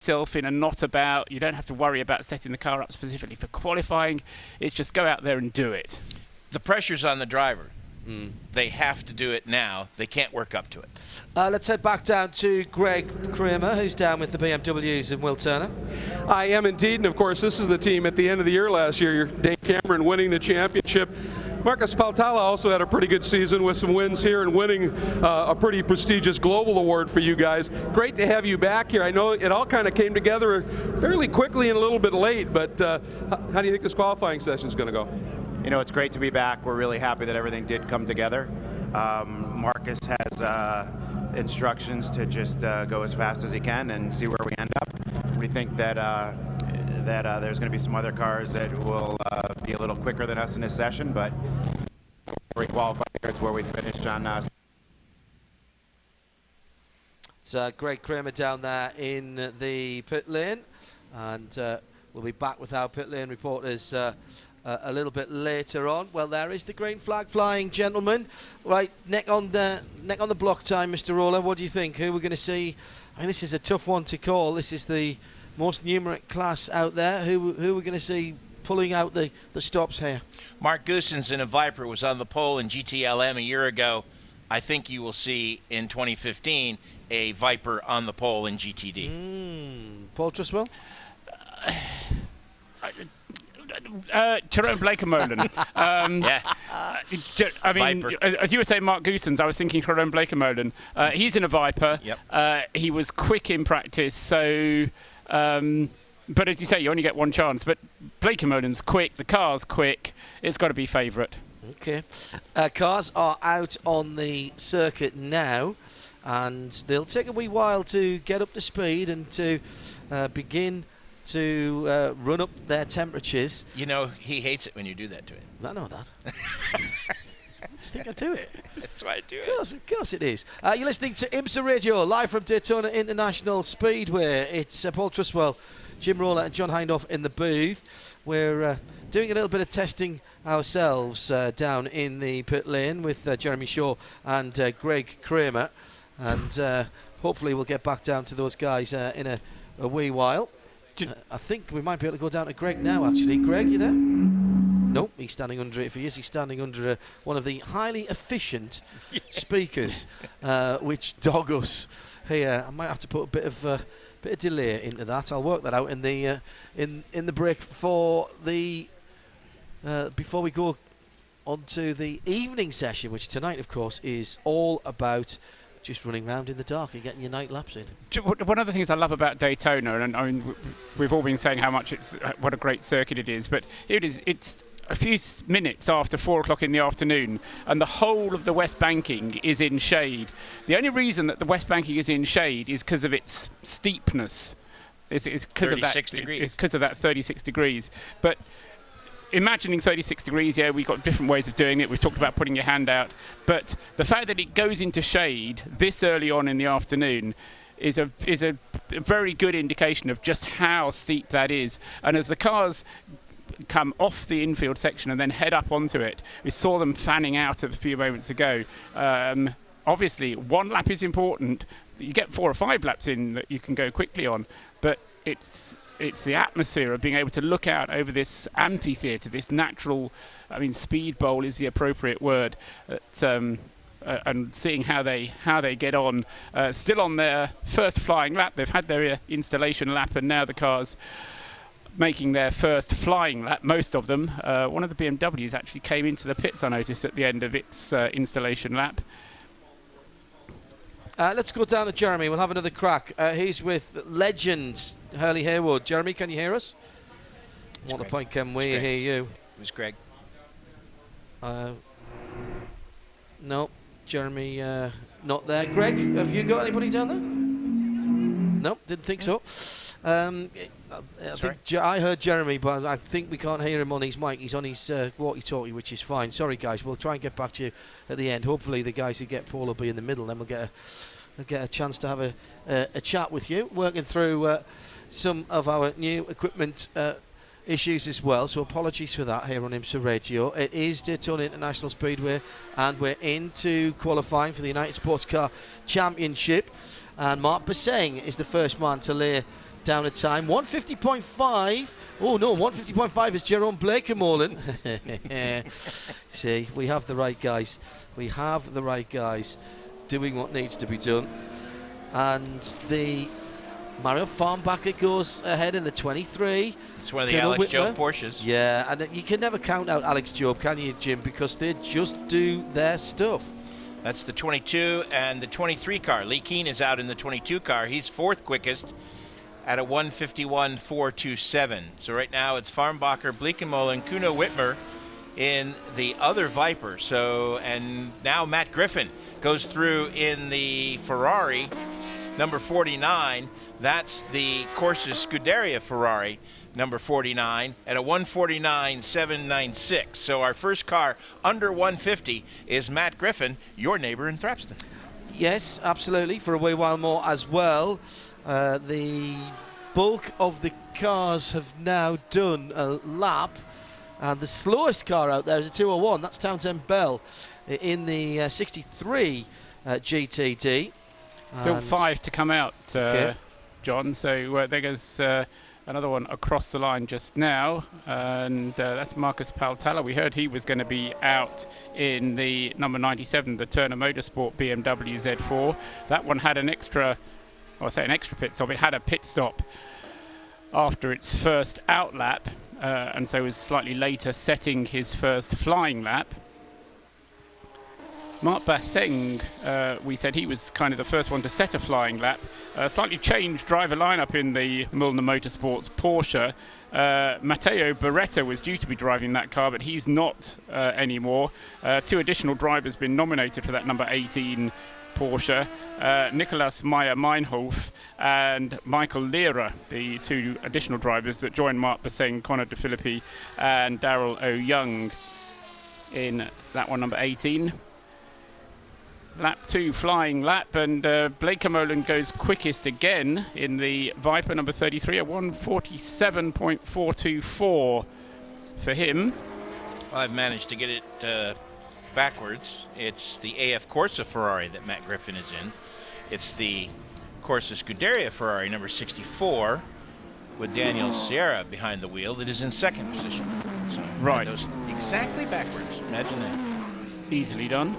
yourself in a knot about. You don't have to worry about setting the car up specifically for qualifying. It's just go out there and do it. The pressure's on the driver. They have to do it now. They can't work up to it. Let's head back down to Greg Kramer, who's down with the BMWs and Will Turner. I am indeed, and of course this is the team at the end of the year last year, Dane Cameron winning the championship. Marcus Paltala also had a pretty good season with some wins here and winning a pretty prestigious global award for you guys. Great to have you back here. I know it all kind of came together fairly quickly and a little bit late, but how do you think this qualifying session is going to go? You know, it's great to be back. We're really happy that everything did come together. Marcus has instructions to just go as fast as he can and see where we end up. We think that there's going to be some other cars that will be a little quicker than us in this session, but we qualify here. It's where we finished on. It's Greg Kramer down there in the pit lane, and we'll be back with our pit lane reporters a little bit later on. Well, there is the green flag flying, gentlemen. Right, neck on the block time, Mr. Roller. What do you think? Who we're going to see? I mean, this is a tough one to call. This is the most numeric class out there. Who we're going to see pulling out the stops here? Mark Goossens in a Viper was on the pole in GTLM a year ago. I think you will see in 2015 a Viper on the pole in GTD. Paul Truswell? Tyrone Blakemolen. Yeah. I mean, Viper. as you were saying, Mark Goossens, I was thinking Tyrone Blakemolen. He's in a Viper. Yep. He was quick in practice, so... but as you say, you only get one chance. But Blakemolen's quick, the car's quick. It's got to be favourite. Okay. Cars are out on the circuit now, and they'll take a wee while to get up to speed and to begin to run up their temperatures. You know, he hates it when you do that to him. I know that. I think I do it. That's why I do it. Of course it is. You're listening to IMSA Radio, live from Daytona International Speedway. It's Paul Truswell, Jim Roller and John Hindhoff in the booth. We're doing a little bit of testing ourselves down in the pit lane with Jeremy Shaw and Greg Kramer. And hopefully we'll get back down to those guys in a wee while. I think we might be able to go down to Greg now, actually. Greg, you there? Nope, he's standing under it. If he is, he's standing under one of the highly efficient speakers, which dog us here. I might have to put a bit of delay into that. I'll work that out in the break for the before we go on to the evening session, which tonight, of course, is all about just running around in the dark and getting your night laps in. One of the things I love about Daytona, and I mean, we've all been saying how much what a great circuit it is, but it's a few minutes after 4 o'clock in the afternoon, and the whole of the West Banking is in shade. The only reason that the West Banking is in shade is because of its steepness. It's because of that. It's because of that 36 degrees. But imagining 36 degrees, yeah, we've got different ways of doing it. We've talked about putting your hand out. But the fact that it goes into shade this early on in the afternoon is a very good indication of just how steep that is. And as the cars come off the infield section and then head up onto it, we saw them fanning out a few moments ago. Obviously, one lap is important. You get 4 or 5 laps in that you can go quickly on. But it's the atmosphere of being able to look out over this amphitheatre, this natural, I mean, speed bowl is the appropriate word, and seeing how they get on. Still on their first flying lap. They've had their installation lap, and now the car's making their first flying lap, most of them. One of the BMWs actually came into the pits, I noticed, at the end of its installation lap. Let's go down to Jeremy. We'll have another crack. He's with legend Hurley Haywood. Jeremy, can you hear us? What the point can we hear you? Who's Greg? No, Jeremy, not there. Greg, have you got anybody down there? Nope, didn't think so. I heard Jeremy, but I think we can't hear him on his mic. He's on his walkie-talkie, which is fine. Sorry, guys. We'll try and get back to you at the end. Hopefully, the guys who get Paul will be in the middle, then we'll get a chance to have a chat with you, working through some of our new equipment issues as well. So apologies for that here on IMSA Radio. It is Daytona International Speedway, and we're into qualifying for the United Sports Car Championship. And Mark Basseng is the first man to lay down a time. 150.5. Oh no, 150.5 is Jerome Blakemolen. See, we have the right guys. We have the right guys doing what needs to be done. And the Mario Farnbacher goes ahead in the 23. It's one of the Alex Job Porsches. Yeah, and you can never count out Alex Job, can you, Jim? Because they just do their stuff. That's the 22 and the 23 car. Lee Keane is out in the 22 car. He's fourth quickest at a 151.427. So right now it's Farnbacher, Bleekenmolen, Kuno Whitmer in the other Viper. So, and now Matt Griffin goes through in the Ferrari, number 49. That's the Corsa Scuderia Ferrari, number 49, at a 149.796. So our first car under 150 is Matt Griffin, your neighbor in Thrapston. Yes, absolutely, for a wee while more as well. The bulk of the cars have now done a lap, and the slowest car out there is a 201. That's Townsend Bell in the 63 GTD. Still And 5 to come out, Okay. John. So there goes another one across the line just now, and that's Marcus Paltala. We heard he was going to be out in the number 97, the Turner Motorsport BMW Z4. That one had an extra, well, I say an extra pit stop. It had a pit stop after its first out lap, and so was slightly later setting his first flying lap. Mark Basseng, we said he was kind of the first one to set a flying lap. Slightly changed driver lineup in the Mulliner Motorsports Porsche. Matteo Beretta was due to be driving that car, but he's not anymore. 2 additional drivers been nominated for that number 18 Porsche. Nicolas Meyer-Meinhof and Michael Lira, the 2 additional drivers that joined Mark Basseng, Connor De Filippi and Daryl O'Young in that one, number 18. Lap 2 flying lap, and Blakemolen goes quickest again in the Viper number 33 at 147.424 for him. I've managed to get it backwards. It's the AF Corsa Ferrari that Matt Griffin is in. It's the Corsa Scuderia Ferrari number 64 with Daniel Sierra behind the wheel that is in second position. So Right. those exactly backwards. Imagine that. Easily done.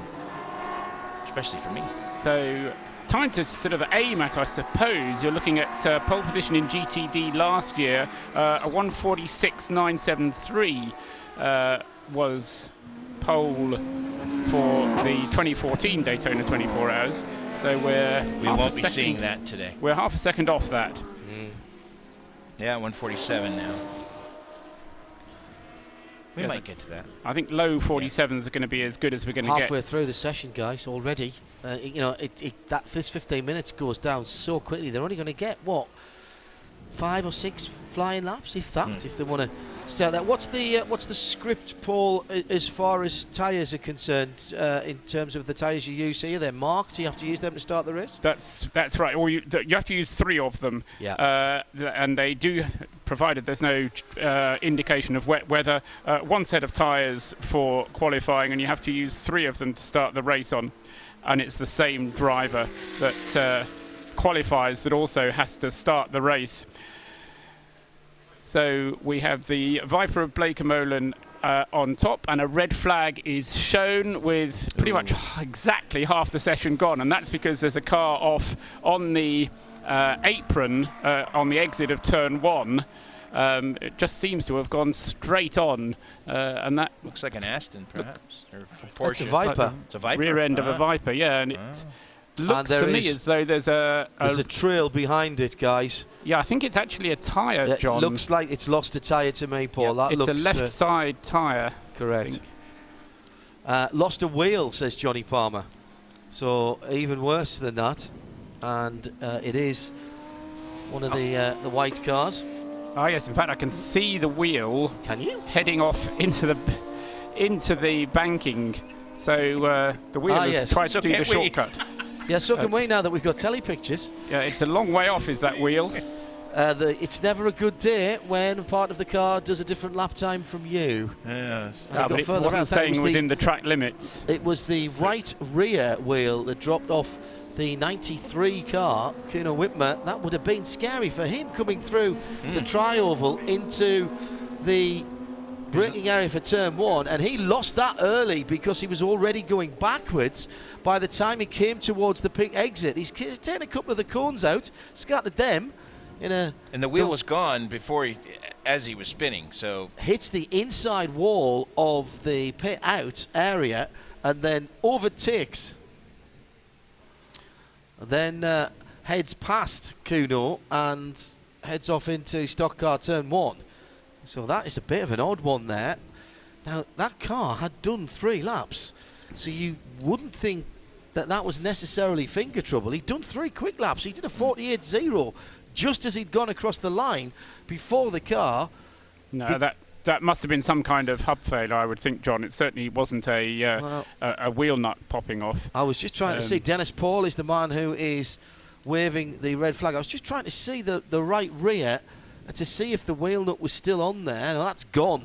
Especially for me. So time to sort of aim at, I suppose. You're looking at pole position in GTD last year. A 146.973 was pole for the 2014 Daytona 24 Hours. So We won't be seeing that today. We're half a second off that. Yeah, 147 now. We Yes, might get to that. I think low 47s are going to be as good as we're going to get. halfway through the session, guys, already. This 15 minutes goes down so quickly. They're only going to get, what, 5 or 6 flying laps, if that, if they want to start that. What's the script, Paul, as far as tyres are concerned, in terms of the tyres you use here? They're marked. Do you have to use them to start the race? That's right. Or you have to use 3 of them. Yeah. And they do, provided there's no indication of wet weather, 1 set of tyres for qualifying, and you have to use 3 of them to start the race on. And it's the same driver that qualifies that also has to start the race. So we have the Viper of Blakemolen on top, and a red flag is shown with pretty much exactly half the session gone, and that's because there's a car off on the apron on the exit of turn 1. It just seems to have gone straight on, and that Looks like an Aston, perhaps. Or Porsche. That's a Viper. It's a Viper. rear end of a Viper, yeah, and it looks there to me is- as though there's a trail behind it, guys. yeah, I think it's actually a tyre, It John. looks like it's lost a tyre to me, Paul. That it's looks a left side tyre. correct. Lost a wheel, says Johnny Palmer. So even worse than that. And it is one of the white cars. Oh yes, in fact I can see the wheel Can you? heading off into the banking. So the wheel has yes. tried So to do the can't we- shortcut. Yeah, so can we now that we've got telly pictures. Yeah, it's a long way off, is that wheel? It's never a good day when part of the car does a different lap time from you. Yes. And it got but it further. wasn't I think it staying was within the track limits. It was the right rear wheel that dropped off the 93 car, Kuno Whitmer, that would have been scary for him coming through the tri-oval into the braking area for turn 1, and he lost that early because he was already going backwards by the time he came towards the pit exit. He's taken a couple of the cones out, scattered them and the wheel was gone before as he was spinning, so hits the inside wall of the pit out area and then overtakes, and then heads past Kuno and heads off into stock car turn 1. So that is a bit of an odd one there. Now, that car had done 3 laps, so you wouldn't think that that was necessarily finger trouble. He'd done 3 quick laps. He did a 48.0 just as he'd gone across the line before the car. No, that must have been some kind of hub failure, I would think, John. It certainly wasn't a wheel nut popping off. I was just trying to see. Dennis Paul is the man who is waving the red flag. I was just trying to see the right rear to see if the wheel nut was still on there. No, that's gone.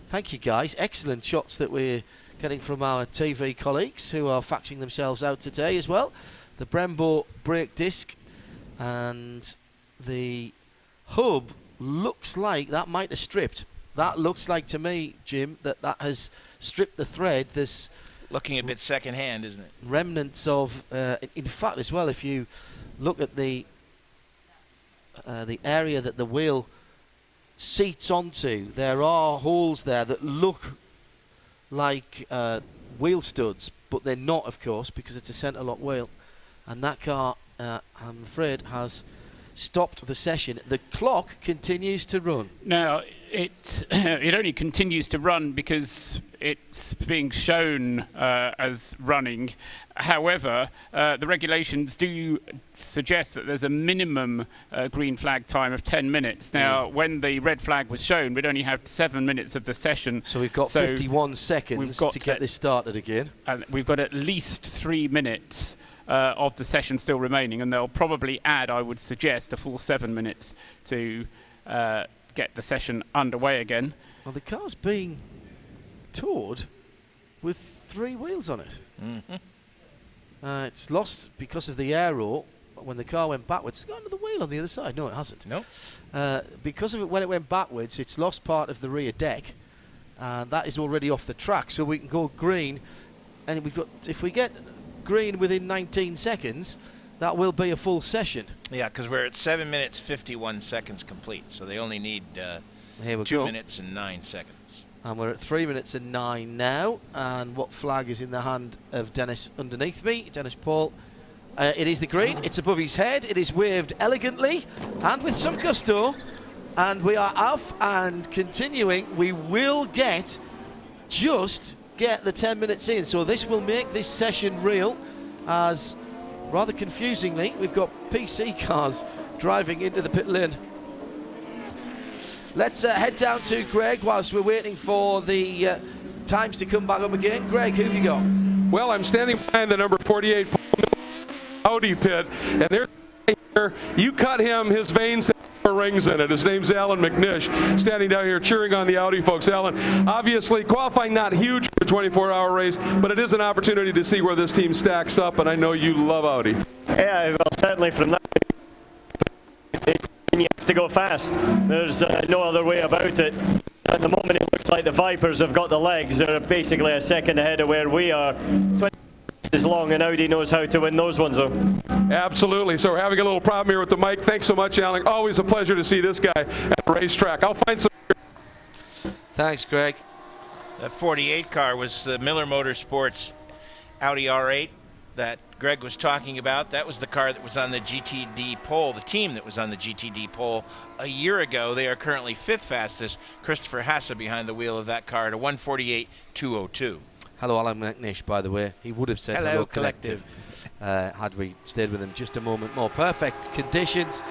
Thank you, guys. Excellent shots that we're getting from our TV colleagues who are faxing themselves out today as well. The Brembo brake disc and the hub looks like that might have stripped. That looks like to me, Jim, that has stripped the thread. There's looking a bit second-hand, isn't it? Remnants of, in fact, as well, if you look at the area that the wheel seats onto, there are holes there that look like wheel studs, but they're not, of course, because it's a centre lock wheel. And that car, I'm afraid, has stopped the session. The clock continues to run. Now, it only continues to run because it's being shown as running. However, the regulations do suggest that there's a minimum green flag time of 10 minutes. Now, when the red flag was shown, we'd only have 7 minutes of the session. So we've got 51 seconds to get this started again. And we've got at least 3 minutes of the session still remaining, and they'll probably add, I would suggest, a full 7 minutes to get the session underway again. Well, the car's being towed with 3 wheels on it. It's lost because of the aero when the car went backwards. It's got another wheel on the other side. No, it hasn't. No. Because of it, when it went backwards, it's lost part of the rear deck, and that is already off the track. So we can go green, and we've got, if we get green within 19 seconds, that will be a full session. Yeah, because we're at 7 minutes 51 seconds complete, so they only need 2 minutes and 9 seconds. And we're at 3 minutes and 9 now. And what flag is in the hand of Dennis underneath me? Dennis Paul. It is the green. It's above his head. It is waved elegantly and with some gusto. And we are off and continuing. We will get the 10 minutes in. So this will make this session real, as rather confusingly, we've got PC cars driving into the pit lane. Let's head down to Greg whilst we're waiting for the times to come back up again. Greg, who have you got? Well, I'm standing behind the number 48 Audi pit, and there's here. You cut him, his veins have rings in it. His name's Alan McNish, standing down here cheering on the Audi folks. Alan, obviously qualifying not huge for a 24-hour race, but it is an opportunity to see where this team stacks up, and I know you love Audi. Yeah, well, certainly from that, you have to go fast. There's no other way about it. At the moment, it looks like the Vipers have got the legs. They're basically a second ahead of where we are. 20 is long, and Audi knows how to win those ones, though. Absolutely. So we're having a little problem here with the mic. Thanks so much, Alan. Always a pleasure to see this guy at the racetrack. I'll find some. Thanks, Greg. That 48 car was the Miller Motorsports Audi R8 that Greg was talking about. That was the car that was on the GTD pole, the team that was on the GTD pole a year ago. They are currently 5th fastest. Christopher Hasse behind the wheel of that car at a 1:48.202. Hello, Alan McNish, by the way. He would have said hello collective had we stayed with him just a moment more. Perfect conditions,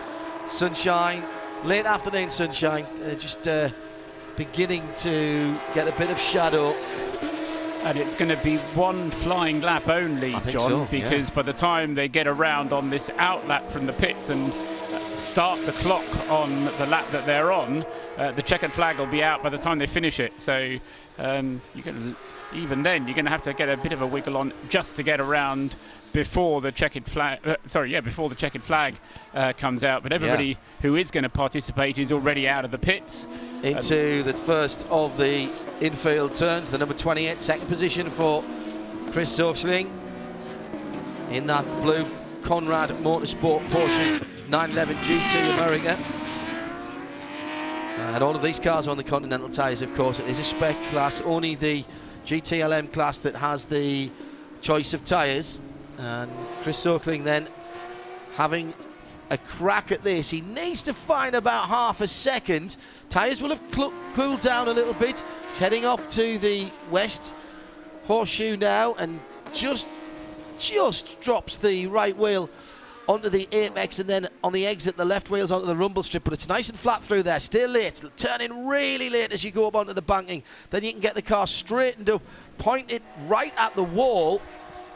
sunshine, late afternoon sunshine, just beginning to get a bit of shadow. And it's going to be one flying lap only, John, so, because by the time they get around on this outlap from the pits and start the clock on the lap that they're on, the checkered flag will be out by the time they finish it. So even then, you're going to have to get a bit of a wiggle on just to get around before the checkered flag. Before the checkered flag comes out. But everybody who is going to participate is already out of the pits. Into the first of the infield turns, the number 28, second position for Chris Oakling in that blue Conrad Motorsport Porsche 911 GT America. And all of these cars are on the Continental tyres, of course. It is a spec class, only the GTLM class that has the choice of tyres. And Chris Oakling then having a crack at this. He needs to find about half a second. Tyres will have cooled down a little bit. He's heading off to the west horseshoe now and just drops the right wheel onto the apex, and then on the exit the left wheel's onto the rumble strip, but it's nice and flat through there. Still late, turning really late as you go up onto the banking. Then you can get the car straightened up, point it right at the wall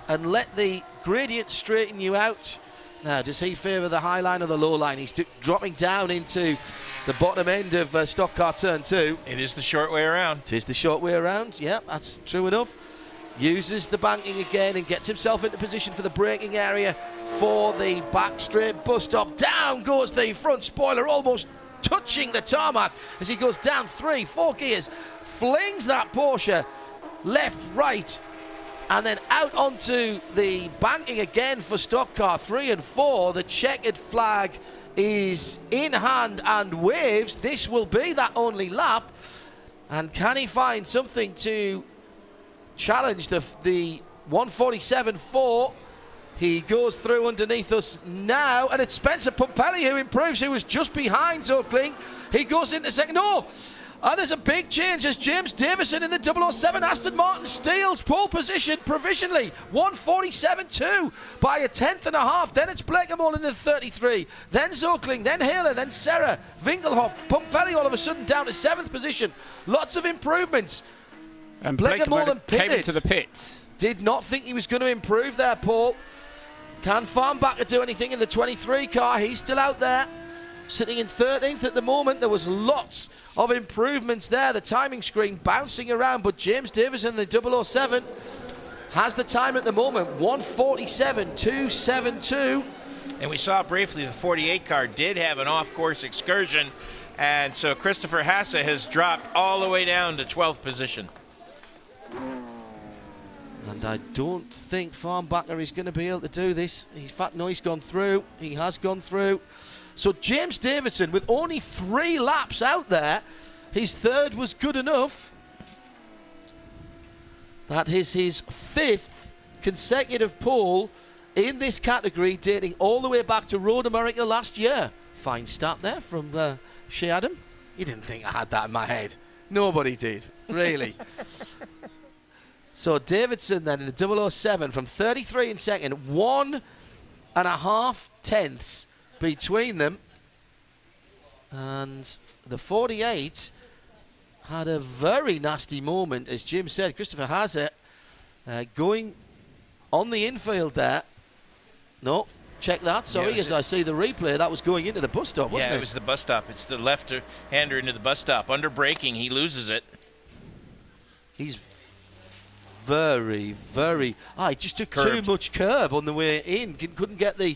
and let the gradient straighten you out. Now, does he favour the high line or the low line? He's dropping down into the bottom end of stock car turn 2. It is the short way around. It is the short way around, yeah, that's true enough. Uses the banking again and gets himself into position for the braking area for the back straight bus stop. Down goes the front spoiler, almost touching the tarmac as he goes down 3-4 gears. Flings that Porsche left, right, and then out onto the banking again for stock car 3 and 4. The checkered flag is in hand and waves. This will be that only lap. And can he find something to challenge the 147.4? He goes through underneath us now, and it's Spencer Pumpelly who improves, who was just behind Oakling. He goes into second. No! And there's a big change as James Davison in the 007 Aston Martin steals pole position provisionally. 147.2 by a tenth and a half. Then it's Blakemole in the 33. Then Oakling, then Haler, then Serra, Winkelhoff, Pumpelly all of a sudden down to 7th position. Lots of improvements. And Blakemole came into the pits. Did not think he was going to improve there, Paul. Can Farnbacher do anything in the 23 car? He's still out there, sitting in 13th at the moment. There was lots of improvements there. The timing screen bouncing around, but James Davison, the 007, has the time at the moment, 147.272. And we saw briefly the 48 car did have an off-course excursion, and so Christopher Hasse has dropped all the way down to 12th position. And I don't think Farnbacher is going to be able to do this. In fact, no, he's gone through. He has gone through. So James Davison, with only 3 laps out there, his third was good enough. That is his 5th consecutive pole in this category, dating all the way back to Road America last year. Fine start there from Shea Adam. You didn't think I had that in my head. Nobody did, really. So Davidson then in the 007 from 33 in second, 1.5 tenths between them. And the 48 had a very nasty moment, as Jim said. Christopher Hasse going on the infield there. No, check that. Sorry, as I see the replay, that was going into the bus stop, wasn't it? Yeah, it was the bus stop. It's the left-hander into the bus stop. Under braking, he loses it. He's very, he just took too much curb on the way in. Couldn't get the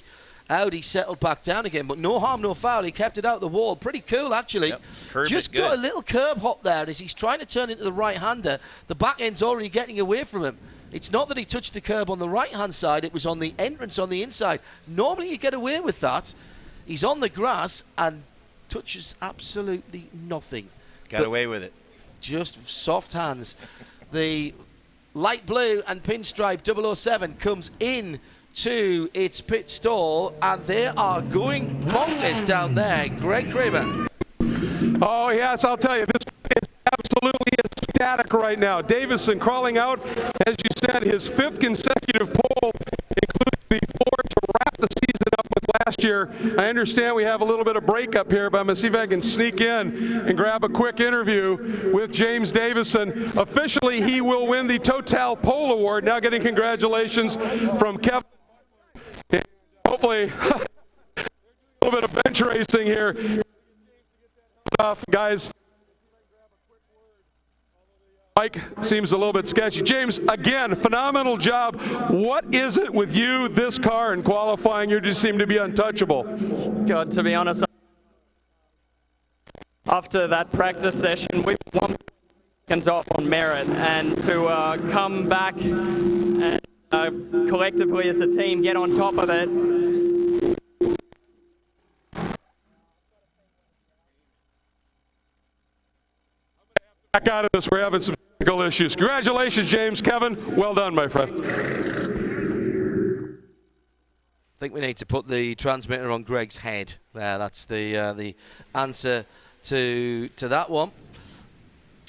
Audi settled back down again, but no harm, no foul. He kept it out the wall. Pretty cool, actually. Yep. Curb just is good. got a little curb hop there as he's trying to turn into the right-hander. The back end's already getting away from him. It's not that he touched the curb on the right-hand side. It was on the entrance on the inside. Normally you get away with that. He's on the grass and touches absolutely nothing. Got away with it. Just soft hands. The light blue and pinstripe 007 comes in to its pit stall, and they are going bonkers down there. Greg Kramer. Oh, yes, I'll tell you, this is absolutely ecstatic right now. Davison crawling out, as you said, his 5th consecutive pole, including the 4 to wrap the season up with last year. I understand we have a little bit of breakup here, but I'm going to see if I can sneak in and grab a quick interview with James Davison. Officially, he will win the Total Pole Award. Now getting congratulations from Kevin. And hopefully, little bit of bench racing here. Guys, Mike seems a little bit sketchy. James, again, phenomenal job. What is it with you, this car, in qualifying? You just seem to be untouchable. God, to be honest, after that practice session, we won seconds off on merit, and to come back and collectively as a team get on top of it. Back out of this, we're having some technical issues. Congratulations, James. Kevin, well done, my friend. I think we need to put the transmitter on Greg's head there. That's the answer to that one.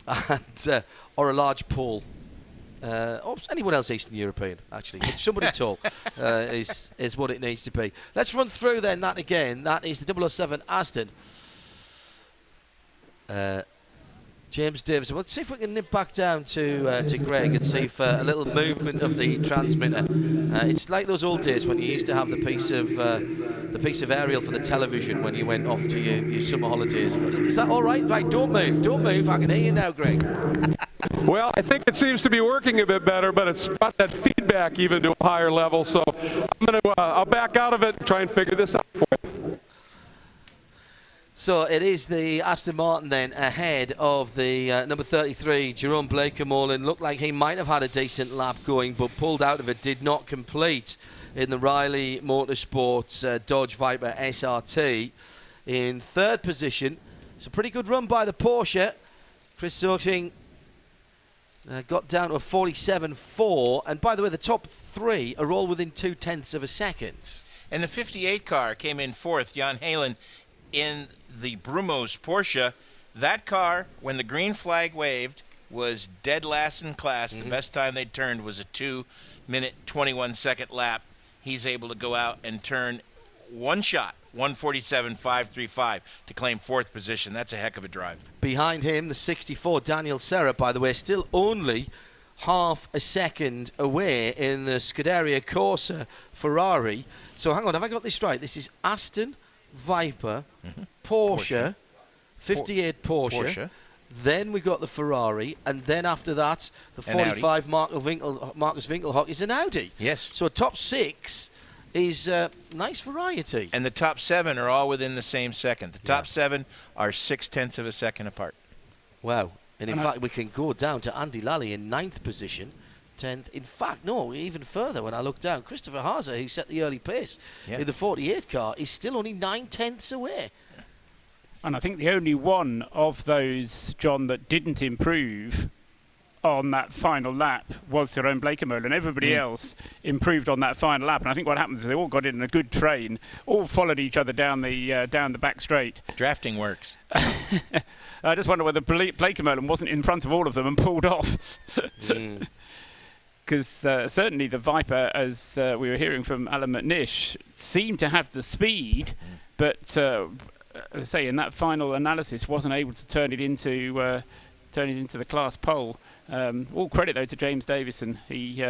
And, or a large pole. Or anyone else Eastern European, actually. Somebody tall is what it needs to be. Let's run through then that again. That is the 007 Aston. James Davison. Let's see if we can nip back down to Greg and see if a little movement of the transmitter. It's like those old days when you used to have the piece of aerial for the television when you went off to your summer holidays. Is that all right? Right, don't move. I can hear you now, Greg. Well, I think it seems to be working a bit better, but it's got that feedback even to a higher level. So I'll back out of it and try and figure this out for you. So it is the Aston Martin then ahead of the number 33, Jerome Blakemolin. Looked like he might have had a decent lap going, but pulled out of it, did not complete in the Riley Motorsports Dodge Viper SRT. In third position, it's a pretty good run by the Porsche. Chris Soxing got down to a 47.4, and by the way, the top three are all within 0.2 of a second. And the 58 car came in fourth, Jan Halen, in the Brumos Porsche. That car, when the green flag waved, was dead last in class. The best time they'd turned was a 2-minute 21-second lap. He's able to go out and turn one shot, 147.535, to claim fourth position. That's a heck of a drive. Behind him, the 64 Daniel Serra, by the way, still only half a second away in the Scuderia Corsa Ferrari. So hang on, have I got this right? This is Aston, Viper, Porsche, 58 Porsche. Then we got the Ferrari, and then after that, the 45 Marcus Winkelhock is an Audi. Yes. So top six is nice variety. And the top seven are all within the same second. The top seven are 0.6 of a second apart. Wow. And in fact, we can go down to Andy Lally in 9th position. 10th. In fact, no, even further when I look down. Christopher Haase, who set the early pace in the 48 car, is still only 9/10 away. And I think the only one of those, John, that didn't improve on that final lap was Jerome Blakemolin. Everybody else improved on that final lap. And I think what happens is they all got in a good train, all followed each other down the back straight. Drafting works. I just wonder whether Blakemolin wasn't in front of all of them and pulled off. Because certainly the Viper, as we were hearing from Alan McNish, seemed to have the speed, but as I say, in that final analysis, wasn't able to turn it into the class pole. All credit though to James Davison. He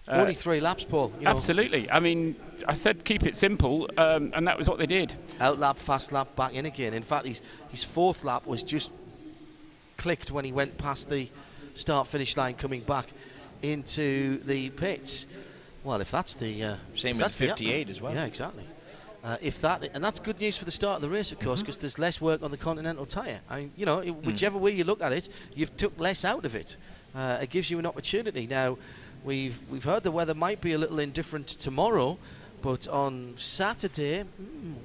only 3 laps, Paul. Absolutely. I mean, I said keep it simple, and that was what they did. Outlap, fast lap, back in again. In fact, his fourth lap was just clicked when he went past the start-finish line, coming back into the pits. Well, if that's the same as 58 as well. Yeah, exactly. And that's good news for the start of the race, of course, because there's less work on the Continental tyre. I mean, whichever way you look at it, you've took less out of it. It gives you an opportunity. Now, we've heard the weather might be a little indifferent tomorrow, but on Saturday,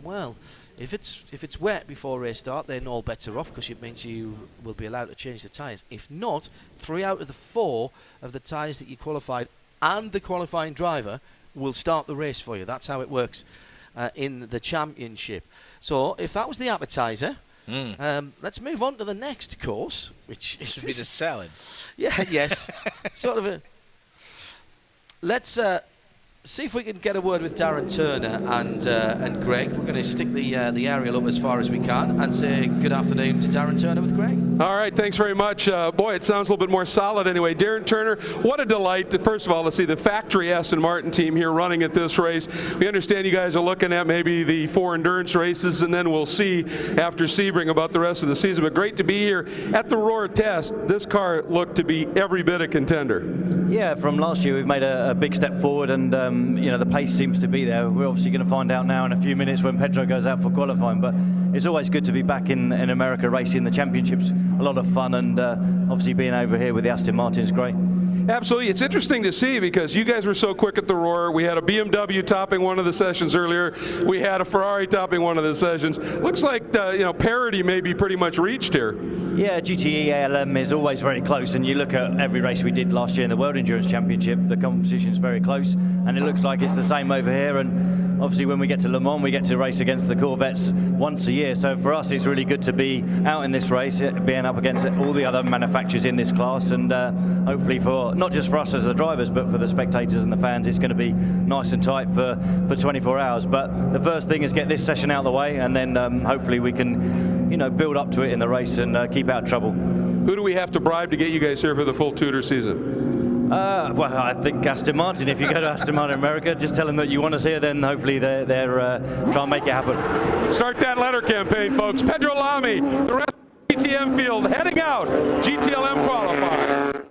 well, if it's wet before race start, then all bets are off, because it means you will be allowed to change the tyres. If not, 3 out of the 4 of the tyres that you qualified and the qualifying driver will start the race for you. That's how it works in the championship. So if that was the appetizer, let's move on to the next course, which should be the salad. Yeah, yes, sort of a. Let's see if we can get a word with Darren Turner and Greg. We're going to stick the aerial up as far as we can and say good afternoon to Darren Turner with Greg. All right, thanks very much. Boy, it sounds a little bit more solid anyway. Darren Turner, what a delight, first of all, to see the factory Aston Martin team here running at this race. We understand you guys are looking at maybe the 4 endurance races, and then we'll see after Sebring about the rest of the season. But great to be here at the Roar test. This car looked to be every bit a contender. Yeah, from last year we've made a big step forward, and the pace seems to be there. We're obviously going to find out now in a few minutes when Pedro goes out for qualifying, but it's always good to be back in America racing the championships. A lot of fun, and obviously being over here with the Aston Martin is great. Absolutely. It's interesting to see because you guys were so quick at the Roar. We had a BMW topping one of the sessions earlier. We had a Ferrari topping one of the sessions. Looks like parity may be pretty much reached here. Yeah, GTE ALM is always very close, and you look at every race we did last year in the World Endurance Championship, the competition's very close, and it looks like it's the same over here. And obviously when we get to Le Mans, we get to race against the Corvettes once a year. So for us, it's really good to be out in this race, being up against all the other manufacturers in this class, and hopefully for not just for us as the drivers, but for the spectators and the fans, it's going to be nice and tight for 24 hours. But the first thing is get this session out of the way, and then hopefully we can build up to it in the race and keep out of trouble. Who do we have to bribe to get you guys here for the full Tudor season? Well, I think Aston Martin. If you go to Aston Martin America, just tell them that you want us here, then hopefully they're try and make it happen. Start that letter campaign, folks. Pedro Lamy, the rest of the GTM field heading out. GTLM qualifying.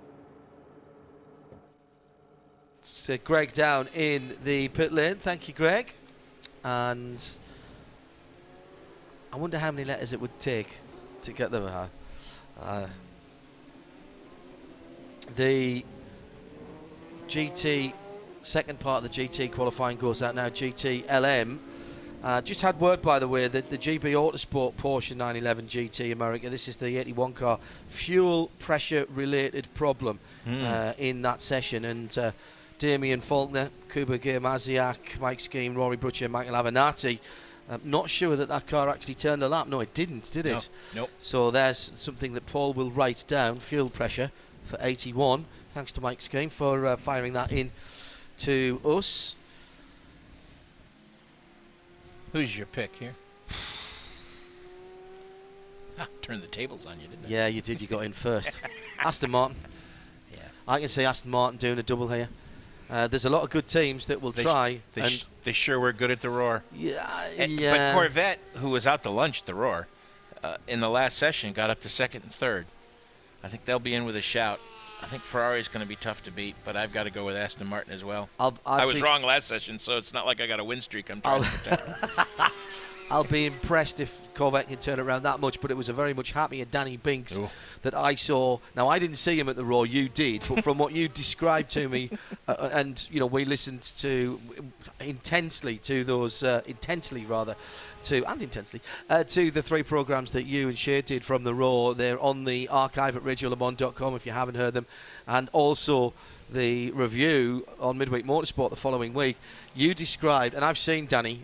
It's Greg down in the pit lane. Thank you, Greg. And I wonder how many letters it would take to get them. The GT, second part of the GT qualifying goes out now, GT LM. Just had word, by the way, that the GB Autosport Porsche 911 GT America, this is the 81 car, fuel pressure related problem in that session. And Damien Faulkner, Kuba Gay-Maziak, Mike Skeen, Rory Butcher, Michael Avenatti. Not sure that car actually turned a lap. No, it didn't, did it? Nope. So there's something that Paul will write down, fuel pressure for 81. Thanks to Mike Skeen for firing that in to us. Who's your pick here? Turned the tables on you, didn't I? Yeah, you did. You got in first. Aston Martin. Yeah. I can see Aston Martin doing a double here. There's a lot of good teams that will try. They sure were good at the Roar. Yeah. But Corvette, who was out to lunch at the Roar, in the last session got up to second and third. I think they'll be in with a shout. I think Ferrari's going to be tough to beat, but I've got to go with Aston Martin as well. I was wrong last session, so it's not like I got a win streak I'm trying to protect. I'll be impressed if Corvette can turn it around that much, but it was a very much happier Danny Binks that I saw. Now, I didn't see him at the Raw, you did, but from what you described to me, and we listened to intensely to those, to the 3 programs that you and Shay did from the Raw. They're on the archive at radiolemans.com if you haven't heard them, and also the review on Midweek Motorsport the following week. You described, and I've seen Danny,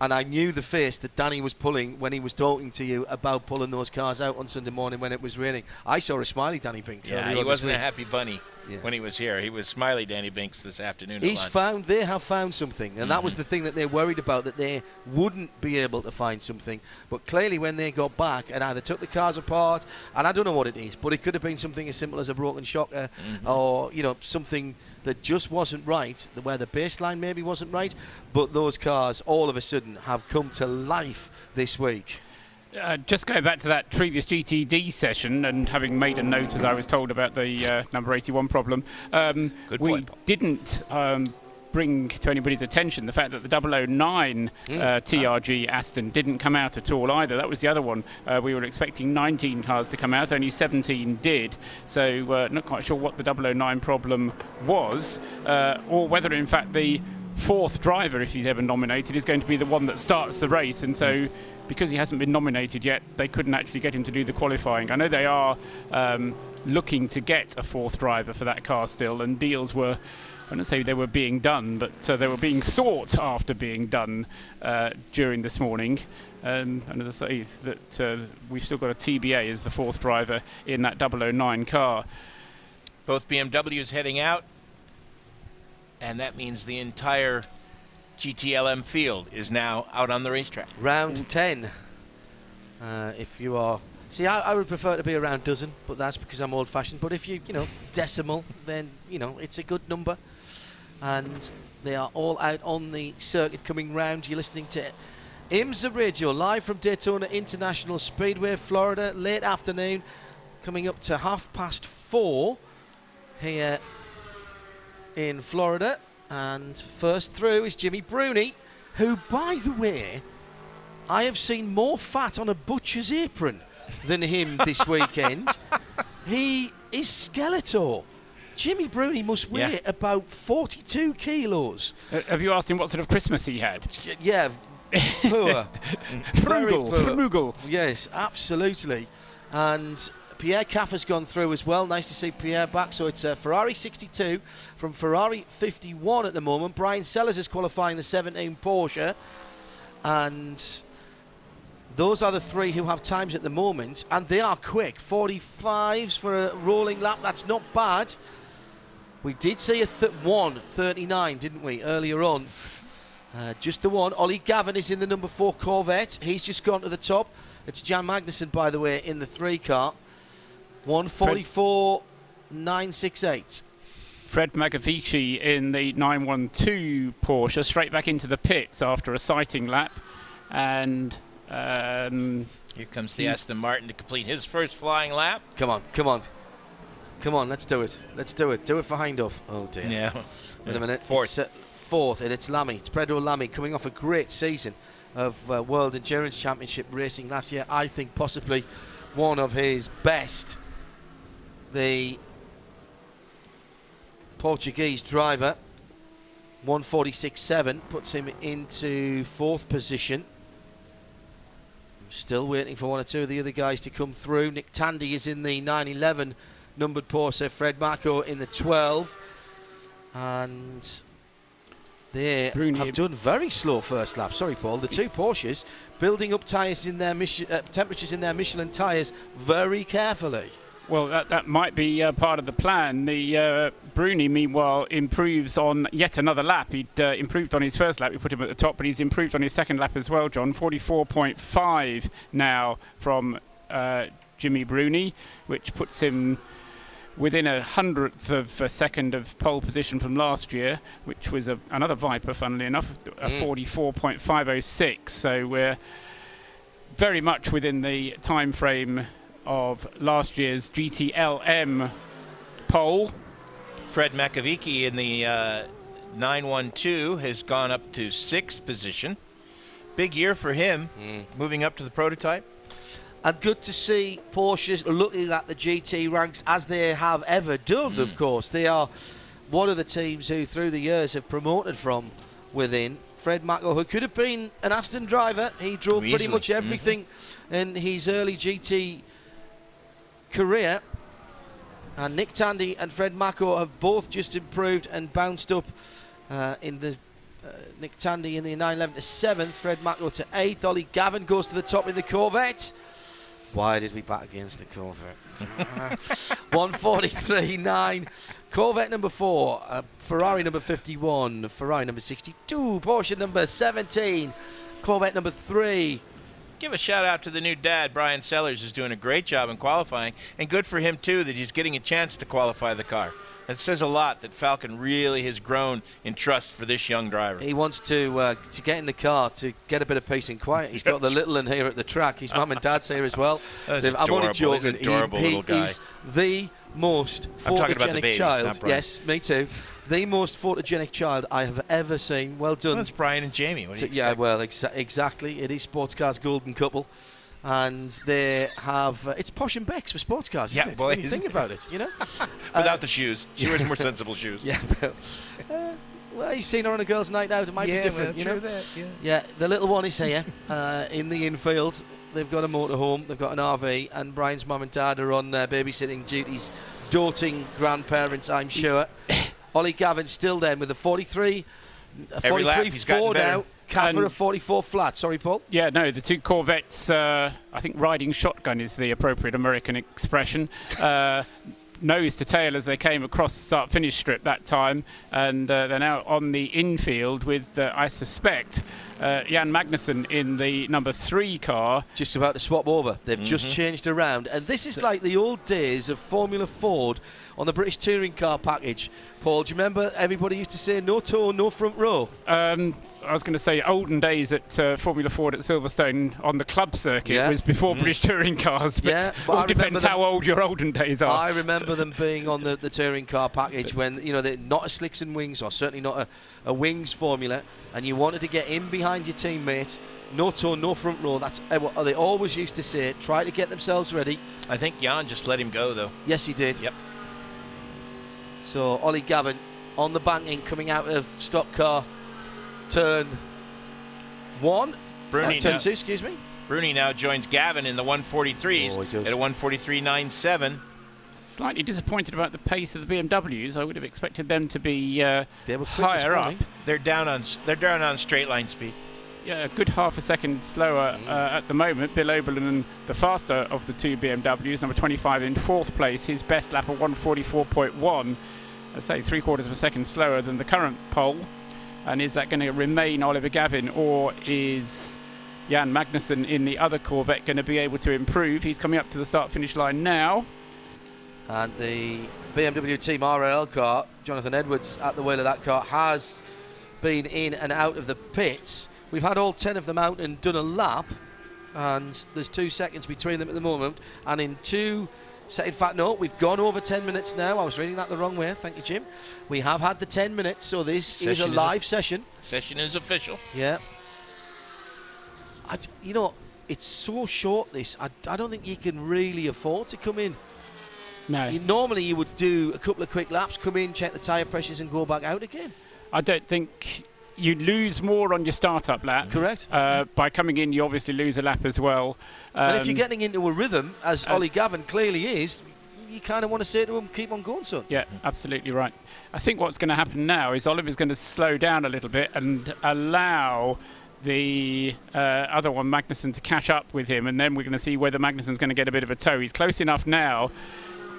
and I knew the face that Danny was pulling when he was talking to you about pulling those cars out on Sunday morning when it was raining. I saw a smiley Danny Binks. Yeah, he wasn't a happy bunny when he was here. He was smiley Danny Binks this afternoon. They have found something, and that was the thing that they worried about, that they wouldn't be able to find something. But clearly when they got back and either took the cars apart, and I don't know what it is, but it could have been something as simple as a broken shocker, or something that just wasn't right, where the baseline maybe wasn't right, but those cars all of a sudden have come to life this week. Just going back to that previous GTD session and having made a note, as I was told, about the number 81 problem, we didn't bring to anybody's attention the fact that the 009 TRG Aston didn't come out at all either. That was the other one. We were expecting 19 cars to come out, only 17 did. So not quite sure what the 009 problem was, or whether in fact the 4th driver, if he's ever nominated, is going to be the one that starts the race. And so because he hasn't been nominated yet, they couldn't actually get him to do the qualifying. I know they are looking to get a 4th driver for that car still, and deals were, I don't say they were being done, but they were being sought after being done during this morning. And as I say, that we've still got a TBA as the 4th driver in that 009 car. Both BMWs heading out. And that means the entire GTLM field is now out on the racetrack. Round 10. If you are... See, I would prefer to be around dozen, but that's because I'm old-fashioned. But if you decimal, then, it's a good number. And they are all out on the circuit coming round. You're listening to IMSA Radio, live from Daytona International Speedway, Florida, late afternoon, coming up to 4:30 here in Florida. And first through is Jimmy Bruni, who, by the way, I have seen more fat on a butcher's apron than him this weekend. He is Skeletor. Jimmy Bruni must weigh about 42 kilos. Have you asked him what sort of Christmas he had? Yeah, poor. Frugal. Yes, absolutely. And Pierre Caff has gone through as well. Nice to see Pierre back. So it's a Ferrari 62 from Ferrari 51 at the moment. Brian Sellers is qualifying the 17 Porsche. And those are the three who have times at the moment. And they are quick. 45s for a rolling lap. That's not bad. We did see a 1:39, didn't we, earlier on? Just the one. Ollie Gavin is in the number 4 Corvette. He's just gone to the top. It's Jan Magnussen, by the way, in the 3 car. 1:44.968. Fred Magavici in the 912 Porsche, straight back into the pits after a sighting lap. And here comes the Aston Martin to complete his first flying lap. Come on, let's do it. Do it for Hindhoff. Oh, dear. Yeah. Wait a minute. Fourth. It's fourth, and it's Lamy. It's Pedro Lamy coming off a great season of World Endurance Championship racing last year. I think possibly one of his best. The Portuguese driver, 1:46.7, puts him into 4th position. I'm still waiting for one or two of the other guys to come through. Nick Tandy is in the 911 numbered Porsche, Fred Marco in the 12. And they have done very slow first lap. Sorry, Paul. The 2 Porsches building up tyres in their temperatures in their Michelin tyres very carefully. Well, that might be part of the plan. The Bruni, meanwhile, improves on yet another lap. He'd improved on his first lap. We put him at the top, but he's improved on his second lap as well, John. 44.5 now from Jimmy Bruni, which puts him within 100th of a second of pole position from last year, which was another Viper, funnily enough, a 44.506. So we're very much within the time frame of last year's GTLM pole. Fred Makovici in the 912 has gone up to 6th position. Big year for him, moving up to the prototype. And good to see Porsches looking at the GT ranks as they have ever done, of course. They are one of the teams who, through the years, have promoted from within. Fred Macko, who could have been an Aston driver. He drove pretty much everything in his early GT career. And Nick Tandy and Fred Macko have both just improved and bounced up in the Nick Tandy in the 911 to 7th, Fred Macko to 8th. Ollie Gavin goes to the top in the Corvette. Why did we bat against the Corvette? 1:43.9. Corvette number 4, Ferrari number 51, Ferrari number 62, Porsche number 17, Corvette number 3. Give a shout out to the new dad, Brian Sellers, who's doing a great job in qualifying, and good for him too that he's getting a chance to qualify the car. It says a lot that Falcon really has grown in trust for this young driver. He wants to get in the car to get a bit of peace and quiet. He's got the little one here at the track. His mum and dad's here as well. I'm only joking. He's an adorable little guy. He's the most photogenic child. Yes, me too. The most photogenic child I have ever seen. Well done. That's Brian and Jamie. What do you yeah, well, exactly. It is Sports Cars Golden Couple. And they have it's Posh and Becks for sports cars, isn't it? Boy, when you think about it, you know. Without the shoes, she wears more sensible shoes. Yeah, well, you've seen her on a girls' night out. It might be different, you know. That, yeah, the little one is here in the infield. They've got a motorhome, they've got an RV, and Brian's mum and dad are on babysitting duties, doting grandparents, I'm sure. Ollie Gavin still then with a 43.4 now. Cat for a 44 flat. Sorry, Paul. Yeah, no, the 2 Corvettes, I think riding shotgun is the appropriate American expression. nose to tail as they came across the start-finish strip that time, and they're now on the infield with, I suspect, Jan Magnussen in the number 3 car. Just about to swap over. They've just changed around. And this is like the old days of Formula Ford on the British touring car package. Paul, do you remember everybody used to say no toe, no front row? I was going to say olden days at Formula Ford at Silverstone on the club circuit. It was before British touring cars, but all depends how old your olden days are. I remember them being on the touring car package when, you know, they're not a slicks and wings, or certainly not a wings formula, and you wanted to get in behind your teammate. No toe, no front row. That's what they always used to say. Try to get themselves ready. I think Jan just let him go, though. Yes, he did. Yep. So Ollie Gavin on the banking, coming out of stock car turn 1. Bruni turn now, 2, excuse me. Bruni now joins Gavin in the 143s at a 143.97. Slightly disappointed about the pace of the BMWs. I would have expected them to be they were higher up. They're down on straight line speed. Yeah, a good half a second slower at the moment. Bill Oberlin, the faster of the 2 BMWs, number 25 in 4th place. His best lap of 144.1. I'd say 3/4 of a second slower than the current pole. And is that going to remain Oliver Gavin, or is Jan Magnussen in the other Corvette going to be able to improve? He's coming up to the start-finish line now. And the BMW Team RL car, Jonathan Edwards at the wheel of that car, has been in and out of the pits. We've had all 10 of them out and done a lap, and there's 2 seconds between them at the moment. And in in fact, no, we've gone over 10 minutes now. I was reading that the wrong way. Thank you, Jim. We have had the 10 minutes, so this is a live session. Session is official. Yeah. You know, it's so short, this. I don't think you can really afford to come in. No. Normally you would do a couple of quick laps, come in, check the tyre pressures and go back out again. I don't think you lose more on your start-up lap. Correct. By coming in, you obviously lose a lap as well. And if you're getting into a rhythm, as Ollie Gavin clearly is, you kind of want to say to him, keep on going, son. Yeah, absolutely right. I think what's going to happen now is Oliver's going to slow down a little bit and allow the other one, Magnussen, to catch up with him, and then we're going to see whether Magnussen's going to get a bit of a tow. He's close enough now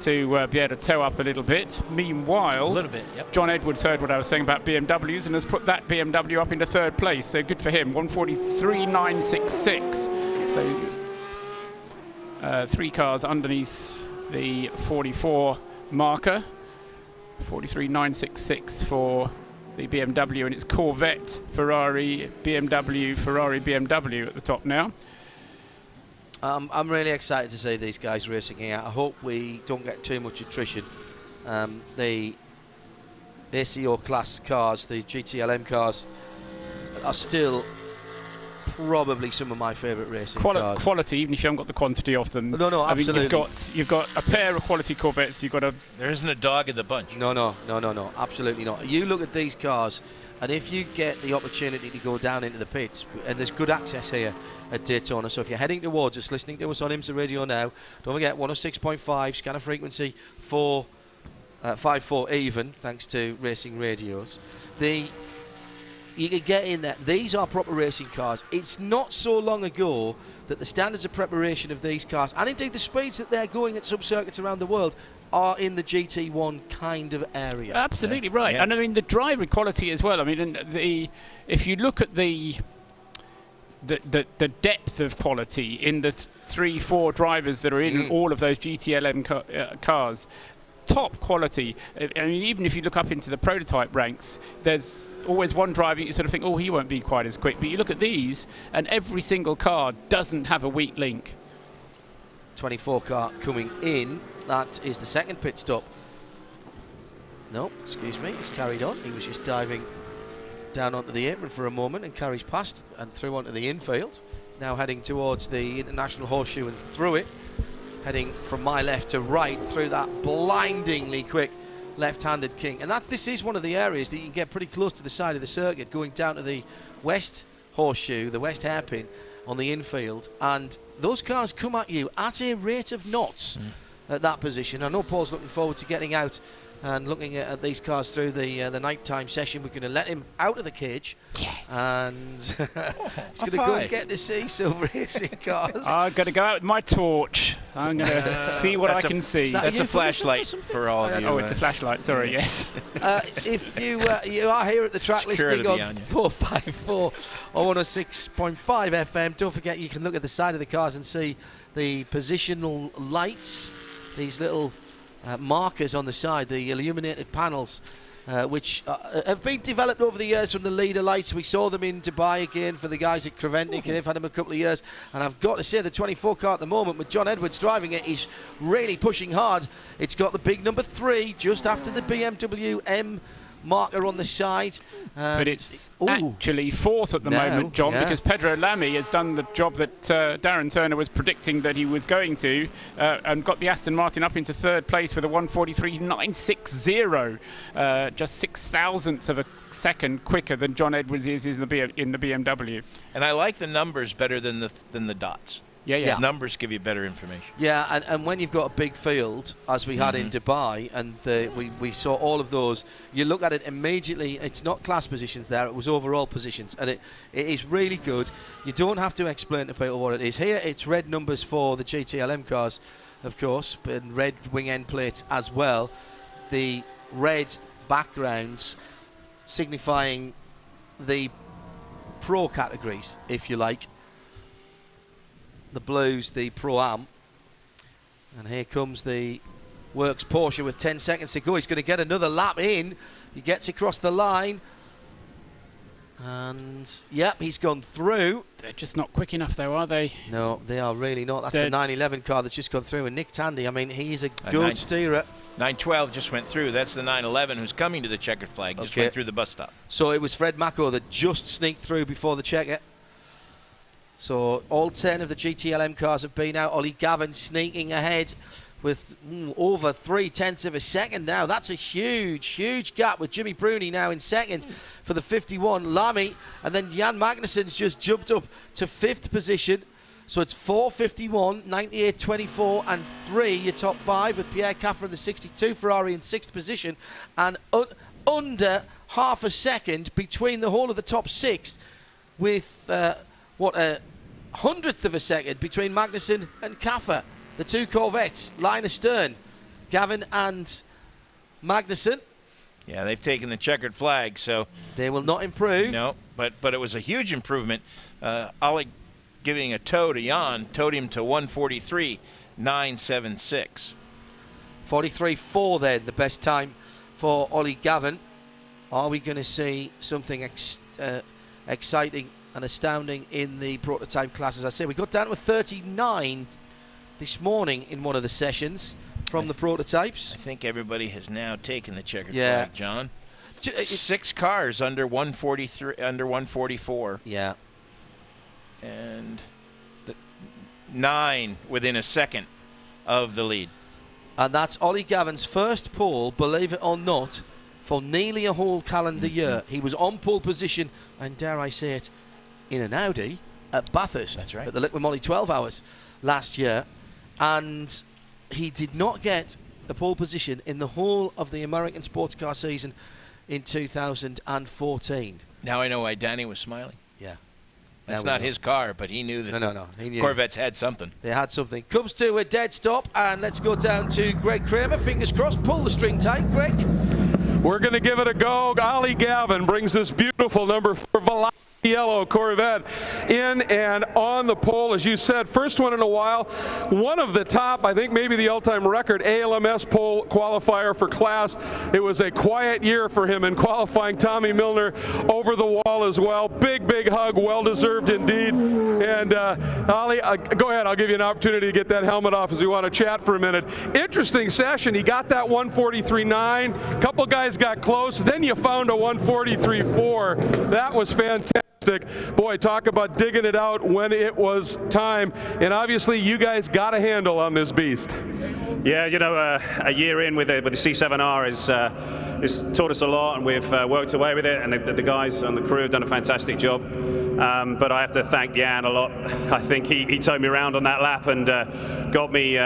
to be able to tow up a little bit. Meanwhile, John Edwards heard what I was saying about BMWs and has put that BMW up into 3rd place, so good for him. 143.966. So 3 cars underneath the 44 marker. 43.966 for the BMW, and it's Corvette, Ferrari, BMW at the top now. I'm really excited to see these guys racing here. I hope we don't get too much attrition. The ACO class cars, the GTLM cars, are still probably some of my favourite racing cars. Quality, even if you haven't got the quantity of them. No, absolutely. I mean, you've got a pair of quality Corvettes. You've got a. There isn't a dog in the bunch. No, absolutely not. You look at these cars, and if you get the opportunity to go down into the pits, and there's good access here at Daytona, so if you're heading towards us, listening to us on IMSA Radio now, don't forget 106.5 scanner frequency 454 even, thanks to Racing Radios. You can get in there. These are proper racing cars. It's not so long ago that the standards of preparation of these cars, and indeed the speeds that they're going at some circuits around the world, are in the GT1 kind of area. Absolutely right. Yeah. And I mean the driver quality as well. I mean, if you look at the depth of quality in the 3-4 drivers that are in all of those GTLM cars, top quality. I mean, even if you look up into the prototype ranks, there's always one driver you sort of think, oh, he won't be quite as quick. But you look at these, and every single car doesn't have a weak link. 24 car coming in. That is the second pit stop. No, excuse me, he's carried on. He was just diving down onto the apron for a moment and carries past and through onto the infield. Now heading towards the International Horseshoe and through it. Heading from my left to right through that blindingly quick left-handed king. And this is one of the areas that you can get pretty close to the side of the circuit, going down to the west horseshoe, the west hairpin on the infield. And those cars come at you at a rate of knots at that position. I know Paul's looking forward to getting out and looking at these cars through the nighttime session. We're going to let him out of the cage. Yes. And he's going to go and get to see some racing cars. I've got to go out with my torch. I'm going to see what I can see. that That's a flashlight for all of you. Oh, it's a flashlight. Sorry, yes. If you are here at the track listing on 454 or 106.5 FM, don't forget you can look at the side of the cars and see the positional lights, these little markers on the side, the illuminated panels, which have been developed over the years from the leader lights. We saw them in Dubai again for the guys at Creventic, and they've had them a couple of years. And I've got to say, the 24 car at the moment, with John Edwards driving it, is really pushing hard. It's got the big number 3 just after the BMW M marker on the side. But it's actually 4th at the moment, John, because Pedro Lamy has done the job that Darren Turner was predicting that he was going to, and got the Aston Martin up into 3rd place with a 1:43.960, just 6,000ths of a second quicker than John Edwards is in the BMW. And I like the numbers better than the dots. Yeah. Numbers give you better information. Yeah, and when you've got a big field, as we had in Dubai, and we saw all of those, you look at it immediately, it's not class positions there, it was overall positions, and it is really good. You don't have to explain to people what it is. Here, it's red numbers for the GTLM cars, of course, and red wing end plates as well. The red backgrounds signifying the pro categories, if you like. The blues, the Pro-Am. And here comes the Works Porsche with 10 seconds to go. He's going to get another lap in. He gets across the line. And, yep, he's gone through. They're just not quick enough, though, are they? No, they are really not. That's the 911 car that's just gone through. And Nick Tandy, I mean, he's a good steerer. 912 just went through. That's the 911 who's coming to the checkered flag. Just went through the bus stop. So it was Fred Mako that just sneaked through before the checker. So all 10 of the GTLM cars have been out. Ollie Gavin sneaking ahead with over 0.3 of a second now. That's a huge gap, with Jimmy Bruni now in second for the 51 Lamy. And then Jan Magnussen's just jumped up to 5th position. So it's 4:51, 98.24 and 3, your top 5, with Pierre Caffer in the 62 Ferrari in 6th position. And under half a second between the whole of the top 6, with a 100th of a second between Magnussen and Caffer. The two Corvettes, line astern, Gavin and Magnussen. Yeah, they've taken the checkered flag, so they will not improve. No, but it was a huge improvement. Ollie giving a tow to Jan, towed him to 1:43.976. 43.4 then, the best time for Ollie Gavin. Are we going to see something exciting and astounding in the prototype class? As I say, we got down to 39 this morning in one of the sessions from the prototypes. I think everybody has now taken the checkered flag, John. 6 cars under 144. Yeah. And 9 within a second of the lead. And that's Ollie Gavin's first pole, believe it or not, for nearly a whole calendar year. He was on pole position, and dare I say it, in an Audi at Bathurst. That's right. At the Liquid Moly 12 Hours last year. And he did not get the pole position in the whole of the American sports car season in 2014. Now I know why Danny was smiling. Yeah. That's not his car, but he knew that No. He knew. Corvettes had something. They had something. Comes to a dead stop, and let's go down to Greg Kramer. Fingers crossed. Pull the string tight, Greg. We're going to give it a go. Ollie Gavin brings this beautiful number 4 Velocity yellow Corvette in and on the pole, as you said, first one in a while. One of the top, I think maybe the all-time record ALMS pole qualifier for class. It was a quiet year for him in qualifying. Tommy Milner over the wall as well. Big hug, well-deserved indeed. And Ollie, go ahead, I'll give you an opportunity to get that helmet off as we want to chat for a minute. Interesting session. He got that 1:43.9. A couple guys got close. Then you found a 1:43.4. That was fantastic. Boy, talk about digging it out when it was time. And obviously, you guys got a handle on this beast. Yeah, you know, a year in with the C7R has taught us a lot, and we've worked away with it, and the guys on the crew have done a fantastic job. But I have to thank Jan a lot. I think he towed me around on that lap and got me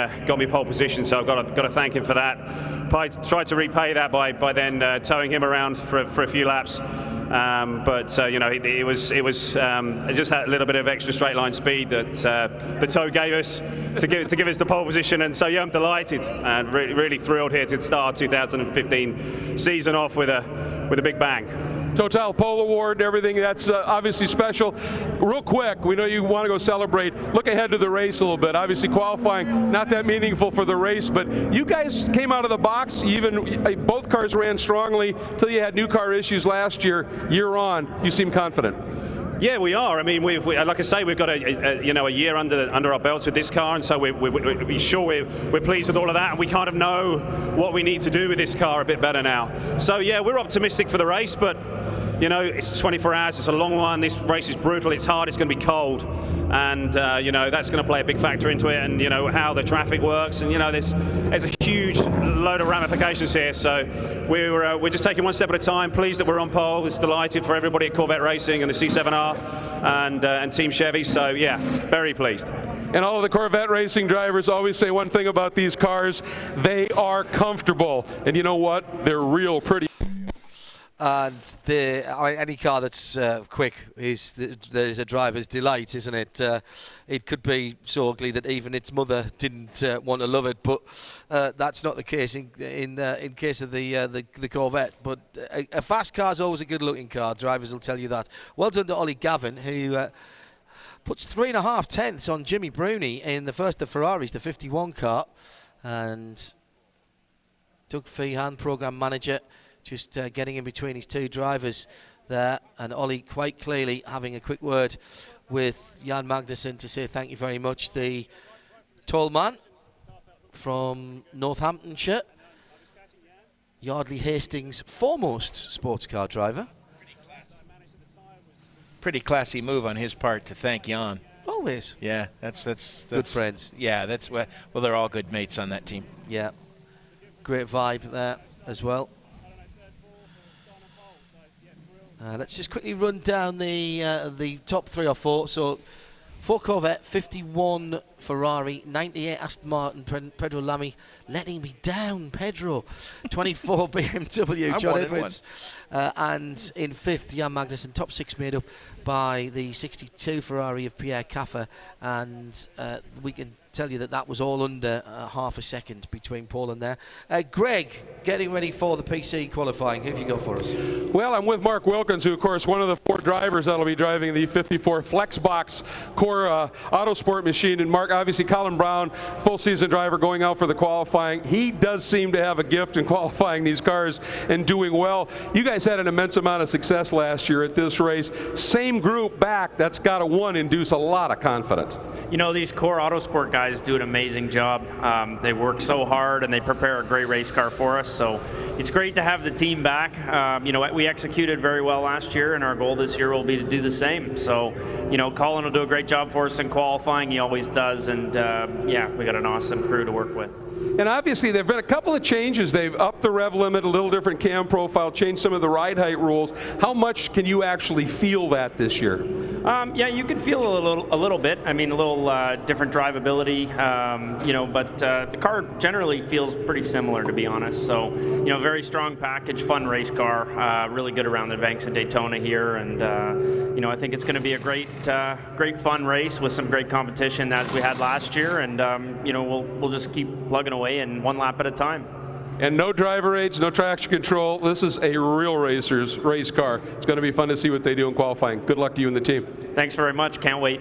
pole position, so I've got to thank him for that. I tried to repay that by then towing him around for a few laps. But you know, it was just that little bit of extra straight line speed that the toe gave us to give us the pole position. And so yeah, I'm delighted and really thrilled here to start 2015 season off with a big bang. Total Pole Award and everything, that's obviously special. Real quick, we know you want to go celebrate. Look ahead to the race a little bit. Obviously qualifying, not that meaningful for the race, but you guys came out of the box, even both cars ran strongly till you had new car issues last year. Year on, you seem confident. Yeah, we are. I mean, we like I say, we've got a year under our belts with this car, and so we're sure we're pleased with all of that, and we kind of know what we need to do with this car a bit better now. So yeah, we're optimistic for the race, but you know, it's 24 hours, it's a long one, this race is brutal, it's hard, it's going to be cold, and you know, that's going to play a big factor into it, and you know, how the traffic works, and you know, there's a huge load of ramifications here, so we're just taking one step at a time, pleased that we're on pole, it's delighted for everybody at Corvette Racing and the C7R and Team Chevy, so yeah, very pleased. And all of the Corvette racing drivers always say one thing about these cars, they are comfortable, and you know what, they're real pretty. And any car that's quick is a driver's delight, isn't it? It could be so ugly that even its mother didn't want to love it, but that's not the case in case of the Corvette. But a fast car is always a good-looking car. Drivers will tell you that. Well done to Ollie Gavin, who puts 3.5 tenths on Jimmy Bruni in the first of Ferraris, the 51 car, and Doug Feehan, program manager, just getting in between his two drivers there, and Ollie quite clearly having a quick word with Jan Magnussen to say thank you very much. The tall man from Northamptonshire, Yardley Hastings' foremost sports car driver. Pretty classy move on his part to thank Jan. Always. Yeah, that's good friends. Yeah, that's well, they're all good mates on that team. Yeah, great vibe there as well. Let's just quickly run down the top 3 or 4. So 4 Corvette, 51 Ferrari, 98 Aston Martin, Pedro Lamy letting me down, Pedro. 24 BMW, John Edwards. And in 5th, Jan Magnussen. Top 6 made up by the 62 Ferrari of Pierre Caffer. And we can tell you that was all under half a second between Paul and there. Greg, getting ready for the PC qualifying. Who have you got for us? Well, I'm with Mark Wilkins, who, of course, one of the 4 drivers that'll be driving the 54 Flexbox Core Autosport machine. And Mark, obviously, Colin Brown, full season driver, going out for the qualifying. He does seem to have a gift in qualifying these cars and doing well. You guys had an immense amount of success last year at this race. Same group back, that's got to induce a lot of confidence. You know, these Core Autosport guys do an amazing job. They work so hard and they prepare a great race car for us. So it's great to have the team back. You know, we executed very well last year, and our goal this year will be to do the same. So, you know, Colin will do a great job for us in qualifying. He always does. And yeah, we got an awesome crew to work with. And obviously, there have been a couple of changes. They've upped the rev limit, a little different cam profile, changed some of the ride height rules. How much can you actually feel that this year? Yeah, you can feel a little bit. I mean, a little different drivability, you know, but the car generally feels pretty similar, to be honest. So, you know, very strong package, fun race car, really good around the banks of Daytona here, and you know, I think it's going to be a great fun race with some great competition as we had last year, and you know, we'll just keep plugging away and one lap at a time. And no driver aids, no traction control. This is a real racer's race car. It's going to be fun to see what they do in qualifying. Good luck to you and the team. Thanks very much. Can't wait.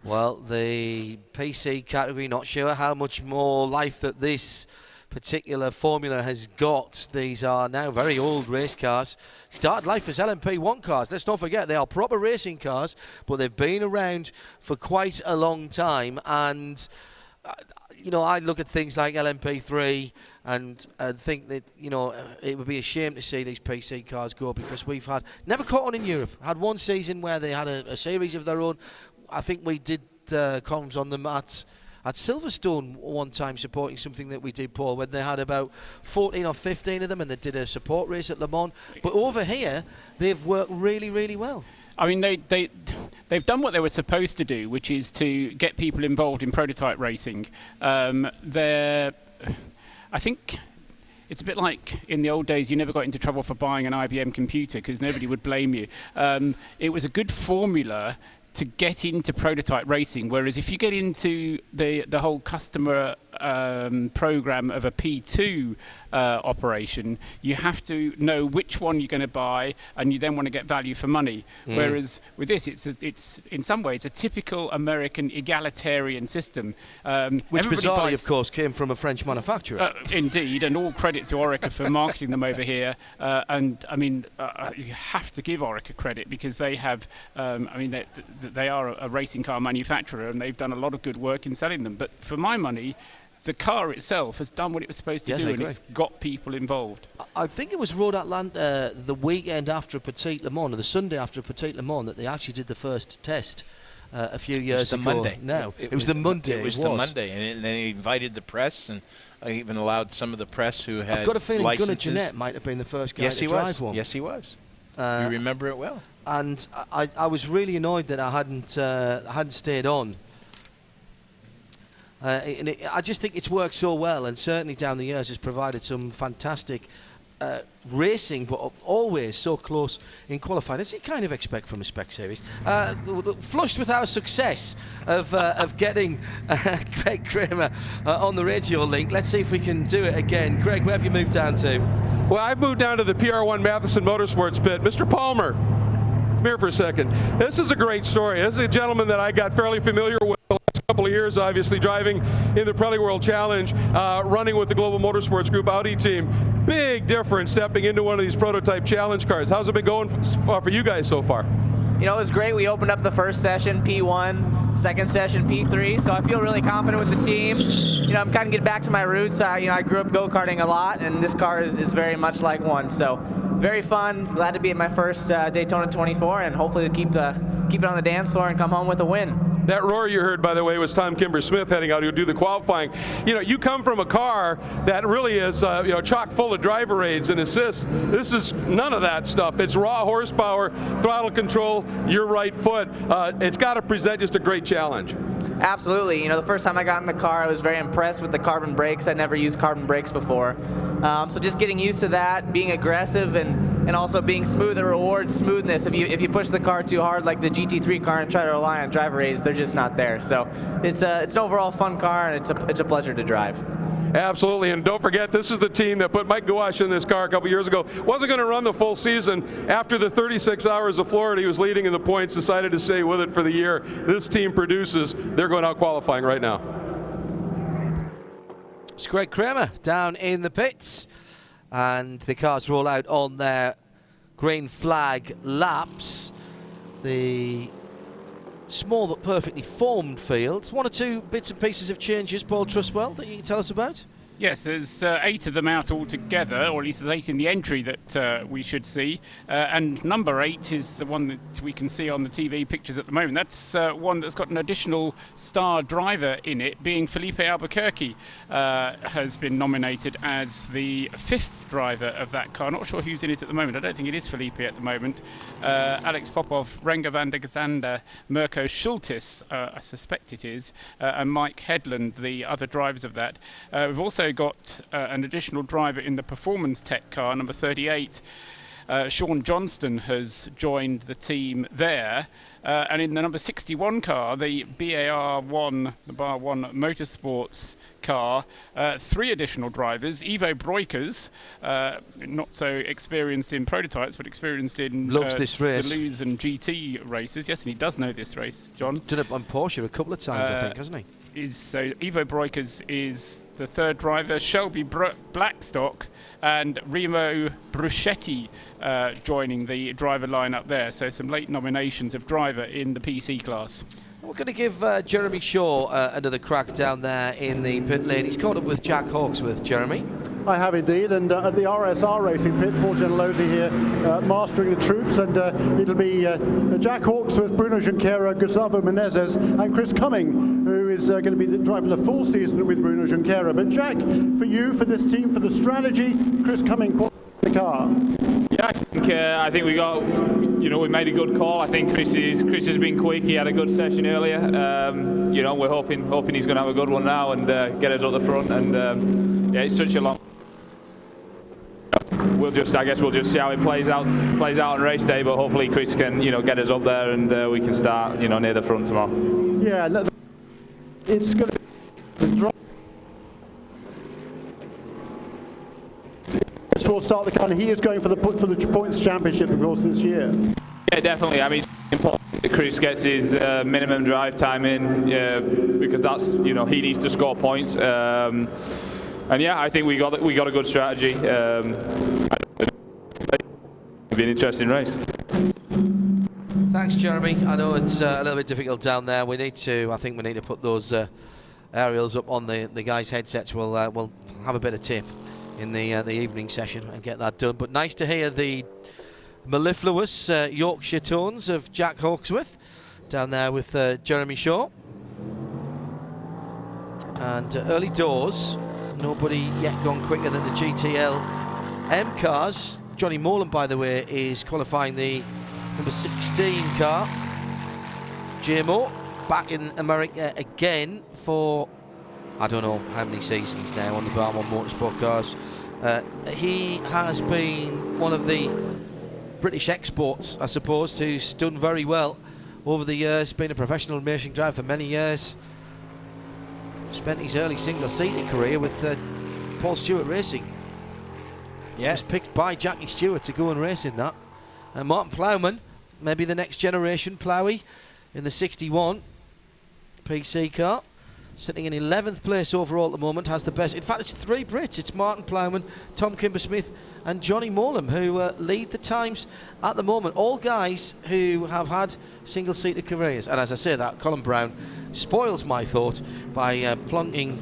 Well, the PC category, not sure how much more life that this particular formula has got. These are now very old race cars. Started life as LMP1 cars. Let's not forget, they are proper racing cars, but they've been around for quite a long time. And you know, I look at things like LMP3 and think that, you know, it would be a shame to see these PC cars go, because we've never caught on in Europe. Had one season where they had a series of their own. I think we did comms on them at Silverstone one time, supporting something that we did, Paul, when they had about 14 or 15 of them, and they did a support race at Le Mans. But over here, they've worked really, really well. I mean, they've done what they were supposed to do, which is to get people involved in prototype racing. I think it's a bit like in the old days, you never got into trouble for buying an IBM computer because nobody would blame you. It was a good formula to get into prototype racing, whereas if you get into the whole customer program of a P2 operation, you have to know which one you're going to buy, and you then want to get value for money. Whereas with this, it's in some ways a typical American egalitarian system. Which bizarrely, of course, came from a French manufacturer. Indeed, and all credit to Orica for marketing them over here. And I mean, you have to give Orica credit because they have, they are a racing car manufacturer, and they've done a lot of good work in selling them. But for my money, the car itself has done what it was supposed to do, and it's got people involved. I think it was Road Atlanta the weekend after a Petit Le Mans, or the Sunday after a Petit Le Mans, that they actually did the first test a few years ago. Monday. No, it was the Monday. It was the Monday, and then he invited the press, and I even allowed some of the press who had I've got a feeling licenses. Gunnar Jeanette might have been the first guy to drive one. Yes, he was. You remember it well. And I was really annoyed that I hadn't stayed on. I just think it's worked so well, and certainly down the years has provided some fantastic racing, but always so close in qualifying, as you kind of expect from a spec series. Flushed with our success of getting Greg Kramer on the radio link, let's see if we can do it again. Greg, where have you moved down to? Well, I've moved down to the PR1 Matheson Motorsports pit. Mr. Palmer, come here for a second. This is a great story. This is a gentleman that I got fairly familiar with the last couple of years, obviously driving in the Pirelli World Challenge, running with the Global Motorsports Group Audi team. Big difference stepping into one of these prototype challenge cars. How's it been going for you guys so far? You know, it was great. We opened up the first session P1, second session P3, so I feel really confident with the team. You know, I'm kind of getting back to my roots. I grew up go-karting a lot, and this car is very much like one. So very fun. Glad to be at my first Daytona 24, and hopefully keep it on the dance floor and come home with a win. That roar you heard, by the way, was Tom Kimber-Smith heading out. He'll do the qualifying. You know, you come from a car that really is, chock full of driver aids and assists. This is none of that stuff. It's raw horsepower, throttle control, your right foot. It's got to present just a great challenge. Absolutely. You know, the first time I got in the car, I was very impressed with the carbon brakes. I'd never used carbon brakes before. So just getting used to that, being aggressive, and also being smooth, it rewards smoothness. If you push the car too hard like the GT3 car and try to rely on driver aids, they're just not there. So it's an overall fun car, and it's a pleasure to drive. Absolutely, and don't forget, this is the team that put Mike Gouache in this car a couple years ago. Wasn't going to run the full season. After the 36 hours of Florida, he was leading in the points, decided to stay with it for the year. This team produces. They're going out qualifying right now. It's Greg Kramer down in the pits, and the cars roll out on their green flag laps. The small but perfectly formed fields. One or two bits and pieces of changes, Paul Truswell, that you can tell us about? Yes, there's 8 of them out altogether, or at least there's 8 in the entry that we should see. And number 8 is the one that we can see on the TV pictures at the moment. That's one that's got an additional star driver in it, being Felipe Albuquerque, has been nominated as the 5th driver of that car. Not sure who's in it at the moment. I don't think it is Felipe at the moment. Alex Popov, Renger van der Zander, Mirko Schultes, I suspect it is, and Mike Headland, the other drivers of that. We've also got an additional driver in the Performance Tech car, number 38. Sean Johnston has joined the team there. And in the number 61 car, the BAR1, the Bar 1 Motorsports car, 3 additional drivers. Ivo Breukers, not so experienced in prototypes, but experienced in loves this race. Saloons and GT races. Yes, and he does know this race, John. Done it on Porsche a couple of times, I think, hasn't he? So Ivo Breukers is the 3rd driver, Shelby Blackstock and Remo Bruschetti joining the driver lineup there. So some late nominations of driver in the PC class. We're going to give Jeremy Shaw another crack down there in the pit lane. He's caught up with Jack Hawksworth, Jeremy. I have indeed, and at the RSR Racing pit, Paul Gentilozzi here mastering the troops, and it'll be Jack Hawksworth, Bruno Junqueira, Gustavo Menezes, and Chris Cumming, who is going to be driving the full season with Bruno Junqueira. But Jack, for you, for this team, for the strategy, Chris Cumming the car. Yeah, I think we got, we made a good call. I think Chris has been quick. He had a good session earlier. We're hoping he's going to have a good one now and get us up the front. And it's such a long. I guess we'll just see how it plays out on race day. But hopefully Chris can, get us up there and we can start, near the front tomorrow. Yeah, it's going to be will start the car, and he is going for the points championship, of course, this year. Yeah, definitely. I mean, it's important that Chris gets his minimum drive time in because that's, he needs to score points. And yeah, I think we got a good strategy. It'll be an interesting race. Thanks, Jeremy. I know it's a little bit difficult down there. I think we need to put those aerials up on the guys' headsets. We'll have a bit of tip in the evening session and get that done. But nice to hear the mellifluous Yorkshire tones of Jack Hawksworth down there with Jeremy Shaw. And early doors, nobody yet gone quicker than the GTL M cars. Johnny Morland, by the way, is qualifying the number 16 car. JMO back in America again for I don't know how many seasons now on the Bar 1 Motorsport cars. He has been one of the British exports, I suppose, who's done very well over the years, been a professional racing driver for many years. Spent his early single-seater career with Paul Stewart Racing. Yeah. Was picked by Jackie Stewart to go and race in that. And Martin Plowman, maybe the next generation Plowie in the 61 PC car. Sitting in 11th place overall at the moment, has the best. In fact, it's three Brits. It's Martin Plowman, Tom Kimber-Smith and Johnny Morland who lead the times at the moment. All guys who have had single-seater careers. And as I say that, Colin Brown spoils my thought by plonking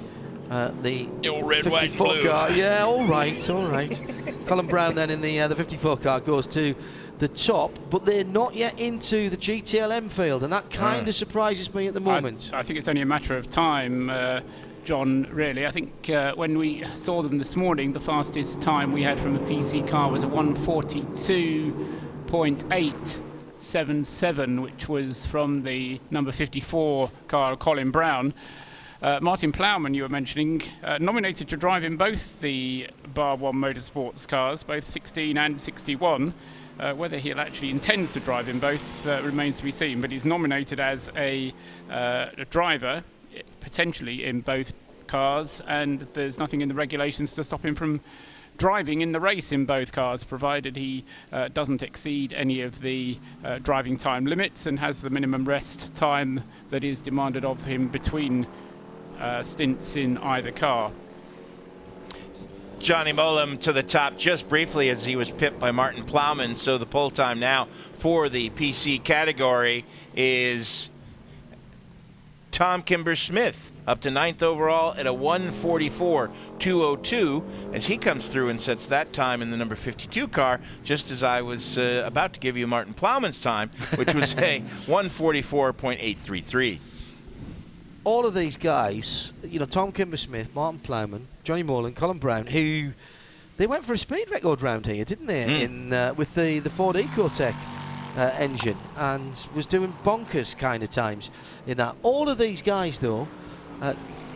the your red, 54 white, blue. car. Yeah, all right. Colin Brown then in the 54 car goes to the top, but they're not yet into the GTLM field, and that kind of surprises me at the moment. I think it's only a matter of time, John, really. I think when we saw them this morning, the fastest time we had from a PC car was a 142.877, which was from the number 54 car, Colin Brown. Martin Plowman, you were mentioning, nominated to drive in both the Bar 1 Motorsports cars, both 16 and 61. Whether he actually intends to drive in both remains to be seen, but he's nominated as a driver, potentially in both cars, and there's nothing in the regulations to stop him from driving in the race in both cars, provided he doesn't exceed any of the driving time limits and has the minimum rest time that is demanded of him between stints in either car. Johnny Molam to the top just briefly as he was pipped by Martin Plowman. So the pole time now for the PC category is Tom Kimber-Smith up to 9th overall at a 1:44.202 as he comes through and sets that time in the number 52 car, just as I was about to give you Martin Plowman's time, which was a 1:44.833. All of these guys, Tom Kimber-Smith, Martin Plowman, Johnny Morland, Colin Brown, who they went for a speed record round here, didn't they? With the Ford Ecotec engine, and was doing bonkers kind of times in that. All of these guys, though,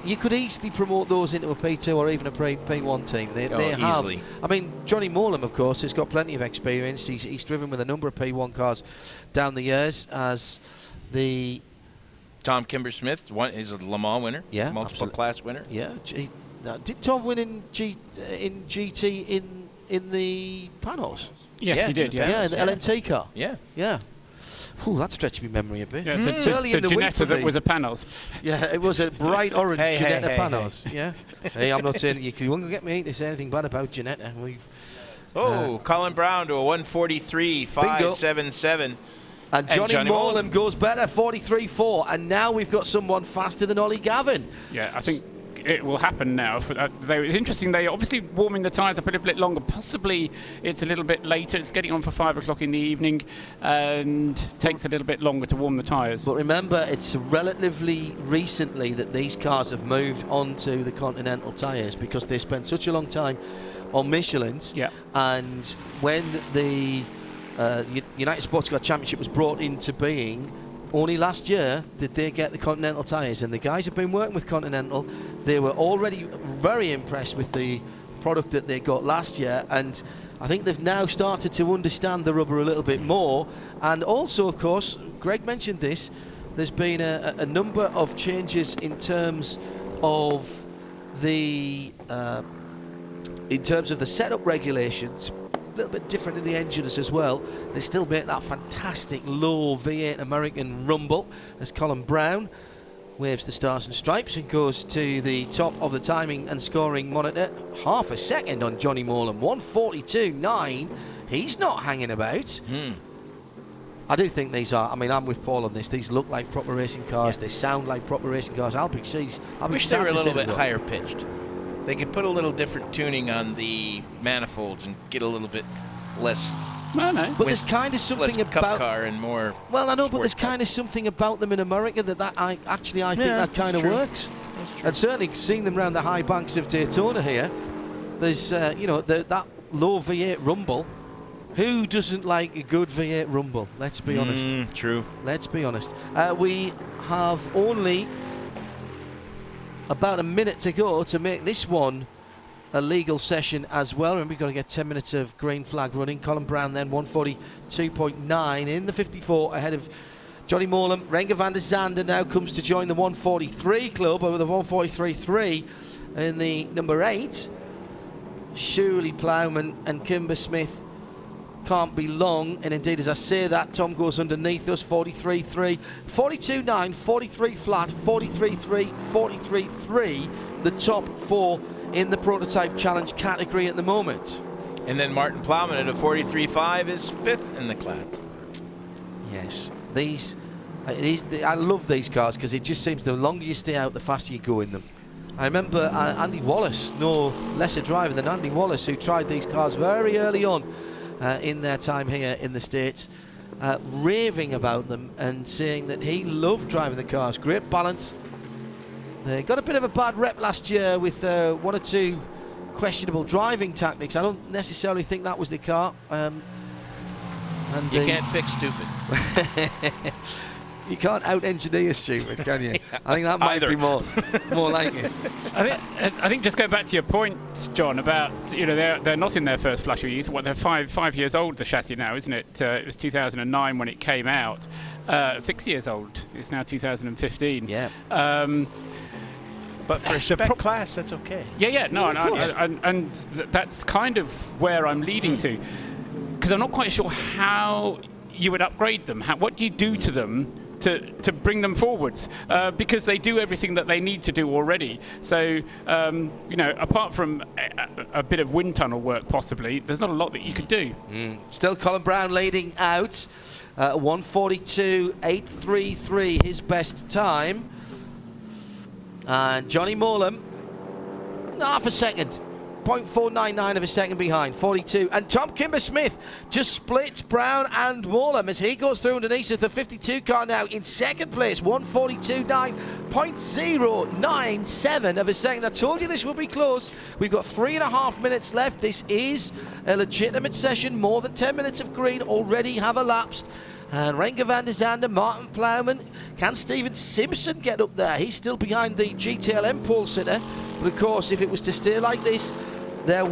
you could easily promote those into a P2 or even a P1 team. They have. Easily. I mean, Johnny Morland, of course, has got plenty of experience. He's driven with a number of P1 cars down the years as the. Tom Kimber-Smith is a Le Mans winner, multiple class winner. Yeah, did Tom win in GT in the Panos? Yes, he did. In the LNT car. Yeah. Ooh, that stretched my memory a bit. Yeah, the Ginetta that was a Panos. Yeah, it was a bright orange Ginetta Panos. Hey. Yeah. Hey, I'm not saying you won't get me to say anything bad about Ginetta. Colin Brown to a 1:43.577. And Johnny Morland goes better, 43.4, and now we've got someone faster than Ollie Gavin. Yeah, I think it will happen now. It's interesting, they obviously warming the tyres up a little bit longer. Possibly it's a little bit later. It's getting on for 5 o'clock in the evening and takes a little bit longer to warm the tyres. But remember, it's relatively recently that these cars have moved onto the Continental tyres because they spent such a long time on Michelin's. Yeah. And when the United Sports Car Championship was brought into being, only last year did they get the Continental tyres, and the guys have been working with Continental. They were already very impressed with the product that they got last year, and I think they've now started to understand the rubber a little bit more. And also, of course, Greg mentioned this, there's been a number of changes in terms of the setup regulations. A little bit different in the engines as well. They still make that fantastic low V8 American rumble as Colin Brown waves the stars and stripes and goes to the top of the timing and scoring monitor. Half a second on Johnny Morland, 1:42.9. He's not hanging about. I do think these are, I mean, I'm with Paul on this. These look like proper racing cars. They sound like proper racing cars. I wish they were a little bit higher pitched. They could put a little different tuning on the manifolds and get a little bit less. But there's kind of something less cup about car and more. Well, I know, but there's kind of something about them in America that I think that kind of works. And certainly seeing them around the high banks of Daytona here, there's that low V8 rumble. Who doesn't like a good V8 rumble? Let's be honest. True. Let's be honest. We have only about a minute to go to make this one a legal session as well. And we've got to get 10 minutes of green flag running. Colin Brown then 1:42.9 in the 54 ahead of Johnny Morland. Renger van der Zande now comes to join the 1:43 club over the 1:43.3 in the number 8. Surely Plowman and Kimber Smith can't be long, and indeed as I say that, Tom goes underneath us, 43.3, 42.9, 43 flat, 43.3, 43.3, the top 4 in the prototype challenge category at the moment. And then Martin Plowman at a 43.5 is 5th in the class. Yes, I love these cars because it just seems the longer you stay out, the faster you go in them. I remember Andy Wallace, no lesser driver than Andy Wallace, who tried these cars very early on in their time here in the States, raving about them and saying that he loved driving the cars. Great balance. They got a bit of a bad rep last year with 1 or 2 questionable driving tactics. I don't necessarily think that was the car. And you can't fix stupid. You can't out-engineer stupid, can you? I think that might be more like it. I think just go back to your point, John, about they're not in their first flash of youth. They're five years old, the chassis now, isn't it? It was 2009 when it came out. 6 years old. It's now 2015. Yeah. But for a spec class, that's okay. Yeah. No, and that's kind of where I'm leading to, because I'm not quite sure how you would upgrade them. What do you do to them to bring them forwards? Because they do everything that they need to do already. So, apart from a bit of wind tunnel work possibly, there's not a lot that you could do. Still Colin Brown leading out. 1:42.833 his best time. And Johnny Morland, half a second. 0.499 of a second behind, 42. And Tom Kimber Smith just splits Brown and Morland as he goes through underneath the 52 car now in second place, 1:42.9, 0.097 of a second. I told you this will be close. We've got 3.5 minutes left. This is a legitimate session. More than 10 minutes of green already have elapsed. And Renger van der Zande, Martin Plowman, can Steven Simpson get up there? He's still behind the GTLM pole sitter. But of course, if it was to stay like this, the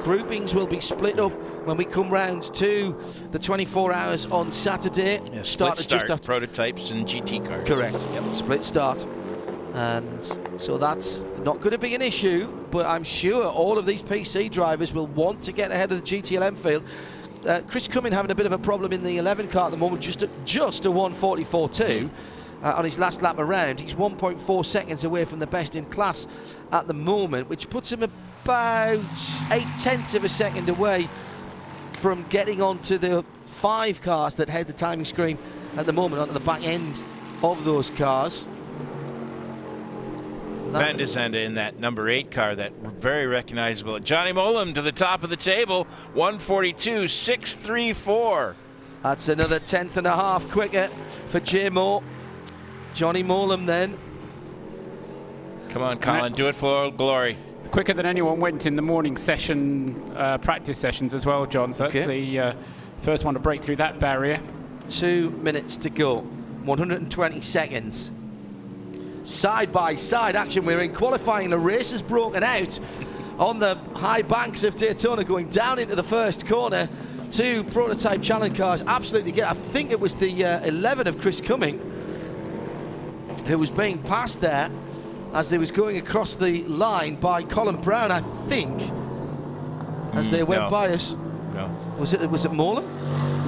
groupings will be split up when we come round to the 24 hours on Saturday. Yeah, start just after prototypes and GT cars. Correct. Yep. Split start. And so that's not going to be an issue, but I'm sure all of these PC drivers will want to get ahead of the GTLM field. Chris Cumming having a bit of a problem in the 11 car at the moment, just a 1:44.2 on his last lap around. He's 1.4 seconds away from the best in class at the moment, which puts him about 0.8 of a second away from getting onto the 5 cars that head the timing screen at the moment, onto the back end of those cars. Van der Zande in that number 8 car, that very recognizable. Johnny Morland to the top of the table, 1:42.634. That's another 1/10 and a half quicker for J-Mo. Johnny Morland then. Come on, Colin, do it for glory. Quicker than anyone went in the morning session, practice sessions as well, John. So that's the first one to break through that barrier. 2 minutes to go, 120 seconds. Side by side action. We're in qualifying. The race has broken out on the high banks of Daytona, going down into the first corner. 2 prototype challenge cars absolutely get. I think it was the 11 of Chris Cumming who was being passed there as they was going across the line by Colin Brown, I think, as they went by us. No. Was it Molan?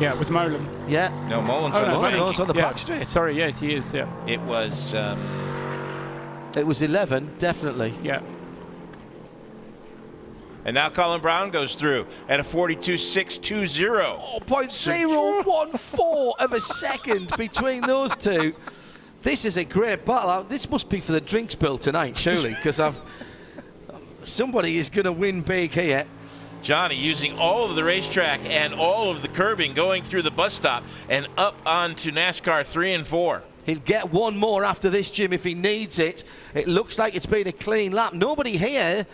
Yeah, it was Molan. Yeah. No, Molan's Molan's on the back straight. Sorry, yes, he is, yeah. It was... It was 11, definitely. Yeah. And now Colin Brown goes through at a 42.620. Oh, 0.014 of a second between those two. This is a great battle. This must be for the drinks bill tonight, surely, because somebody is going to win big here. Johnny using all of the racetrack and all of the curbing, going through the bus stop and up onto NASCAR 3 and 4. He'll get one more after this, Jim, if he needs it. It looks like it's been a clean lap. Nobody here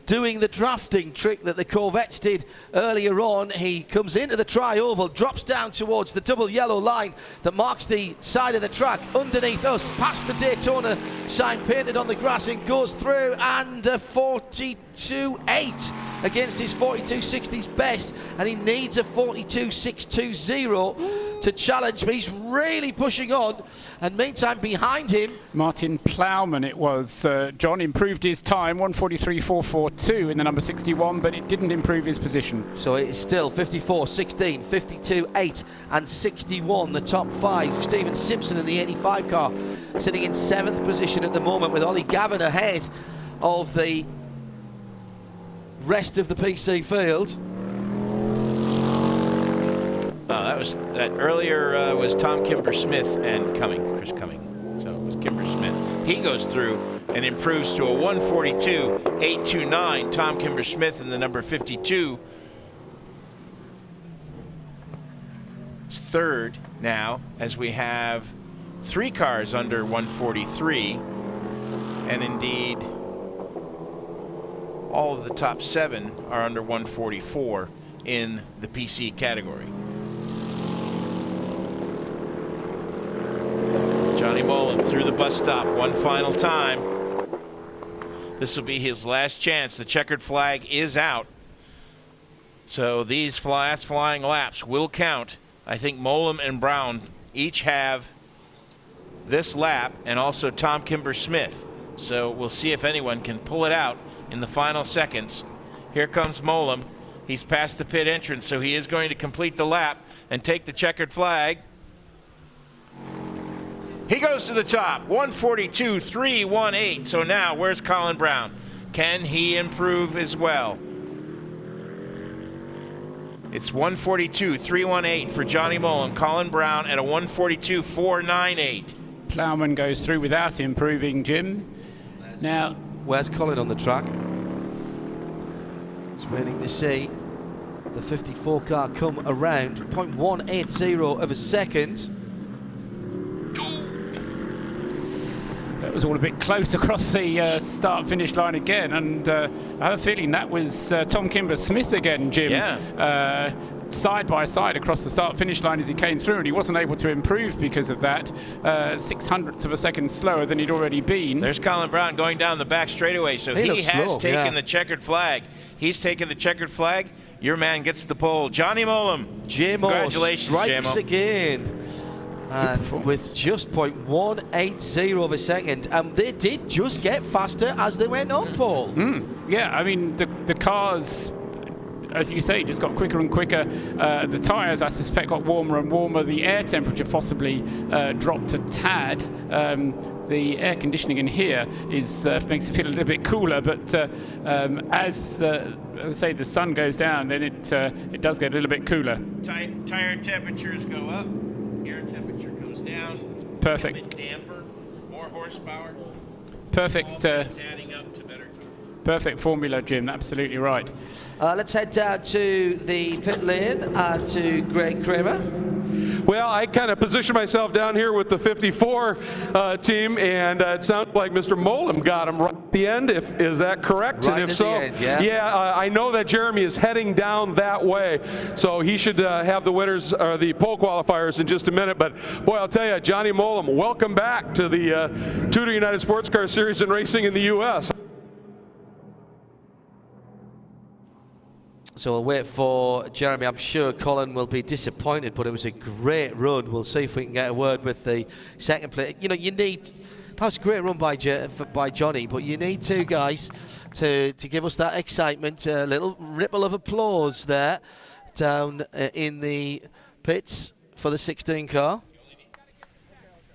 doing the drafting trick that the Corvettes did earlier on. He comes into the tri-oval, drops down towards the double yellow line that marks the side of the track underneath us, past the Daytona sign painted on the grass, and goes through, and 42.8 against his 42.60s best, and he needs a 42.620 to challenge, but he's really pushing on. And meantime, behind him, Martin Plowman it was. John improved his time, 1:43.442 in the number 61, but it didn't improve his position. So it's still 54.16, 52.8 and 61, the top 5. Stephen Simpson in the 85 car sitting in 7th position at the moment, with Ollie Gavin ahead of the rest of the PC field. That earlier was Tom Kimber-Smith and Chris Cumming. So it was Kimber-Smith. He goes through and improves to a 142.829. Tom Kimber-Smith in the number 52. It's third now, as we have 3 cars under 143, and indeed all of the top 7 are under 144 in the PC category. Johnny Molan through the bus stop one final time. This will be his last chance. The checkered flag is out. So these last flying laps will count. I think Molan and Brown each have this lap, and also Tom Kimber-Smith. So we'll see if anyone can pull it out in the final seconds. Here comes Molan. He's past the pit entrance, so he is going to complete the lap and take the checkered flag. He goes to the top, 142.318. So now, where's Colin Brown? Can he improve as well? It's 142.318 for Johnny Molan. Colin Brown at a 142.498. Plowman goes through without improving, Jim. Now, where's Colin on the track? Just waiting to see the 54 car come around. 0.180 of a second. That was all a bit close across the start-finish line again, and I have a feeling that was Tom Kimber-Smith again, Jim. Yeah. Side by side across the start-finish line as he came through, and he wasn't able to improve because of that. 0.06 of a second slower than he'd already been. There's Colin Brown going down the back straightaway, so he has taken the checkered flag. He's taken the checkered flag. Your man gets the pole. Johnny Molan. Congratulations, strikes JMO. again. And with just 0.180 of a second, they did just get faster as they went on, Paul. Yeah, I mean, the cars, as you say, just got quicker and quicker. The tyres, I suspect, got warmer and warmer. The air temperature possibly dropped a tad. The air conditioning in here is makes it feel a little bit cooler, but as I say, the sun goes down, then it does get a little bit cooler. Tire temperatures go up. Air temperature comes down. Perfect. A bit damper, more horsepower. Perfect. All things adding up to better time. Perfect formula, Jim. Absolutely right. Let's head down to the pit lane to Greg Kramer. Well, I kind of positioned myself down here with the 54 team, and it sounds like Mr. Molan got him right at the end. Is that correct? Right and if at so, the end, yeah. I know that Jeremy is heading down that way, so he should have the winners or the pole qualifiers in just a minute. But boy, I'll tell you, Johnny Molan, welcome back to the Tudor United Sports Car Series and Racing in the U.S. So we'll wait for Jeremy. I'm sure Colin will be disappointed, but it was a great run. We'll see if we can get a word with the second player. You know, you need... That was a great run by Johnny, but you need two guys to give us that excitement. A little ripple of applause there down in the pits for the 16 car.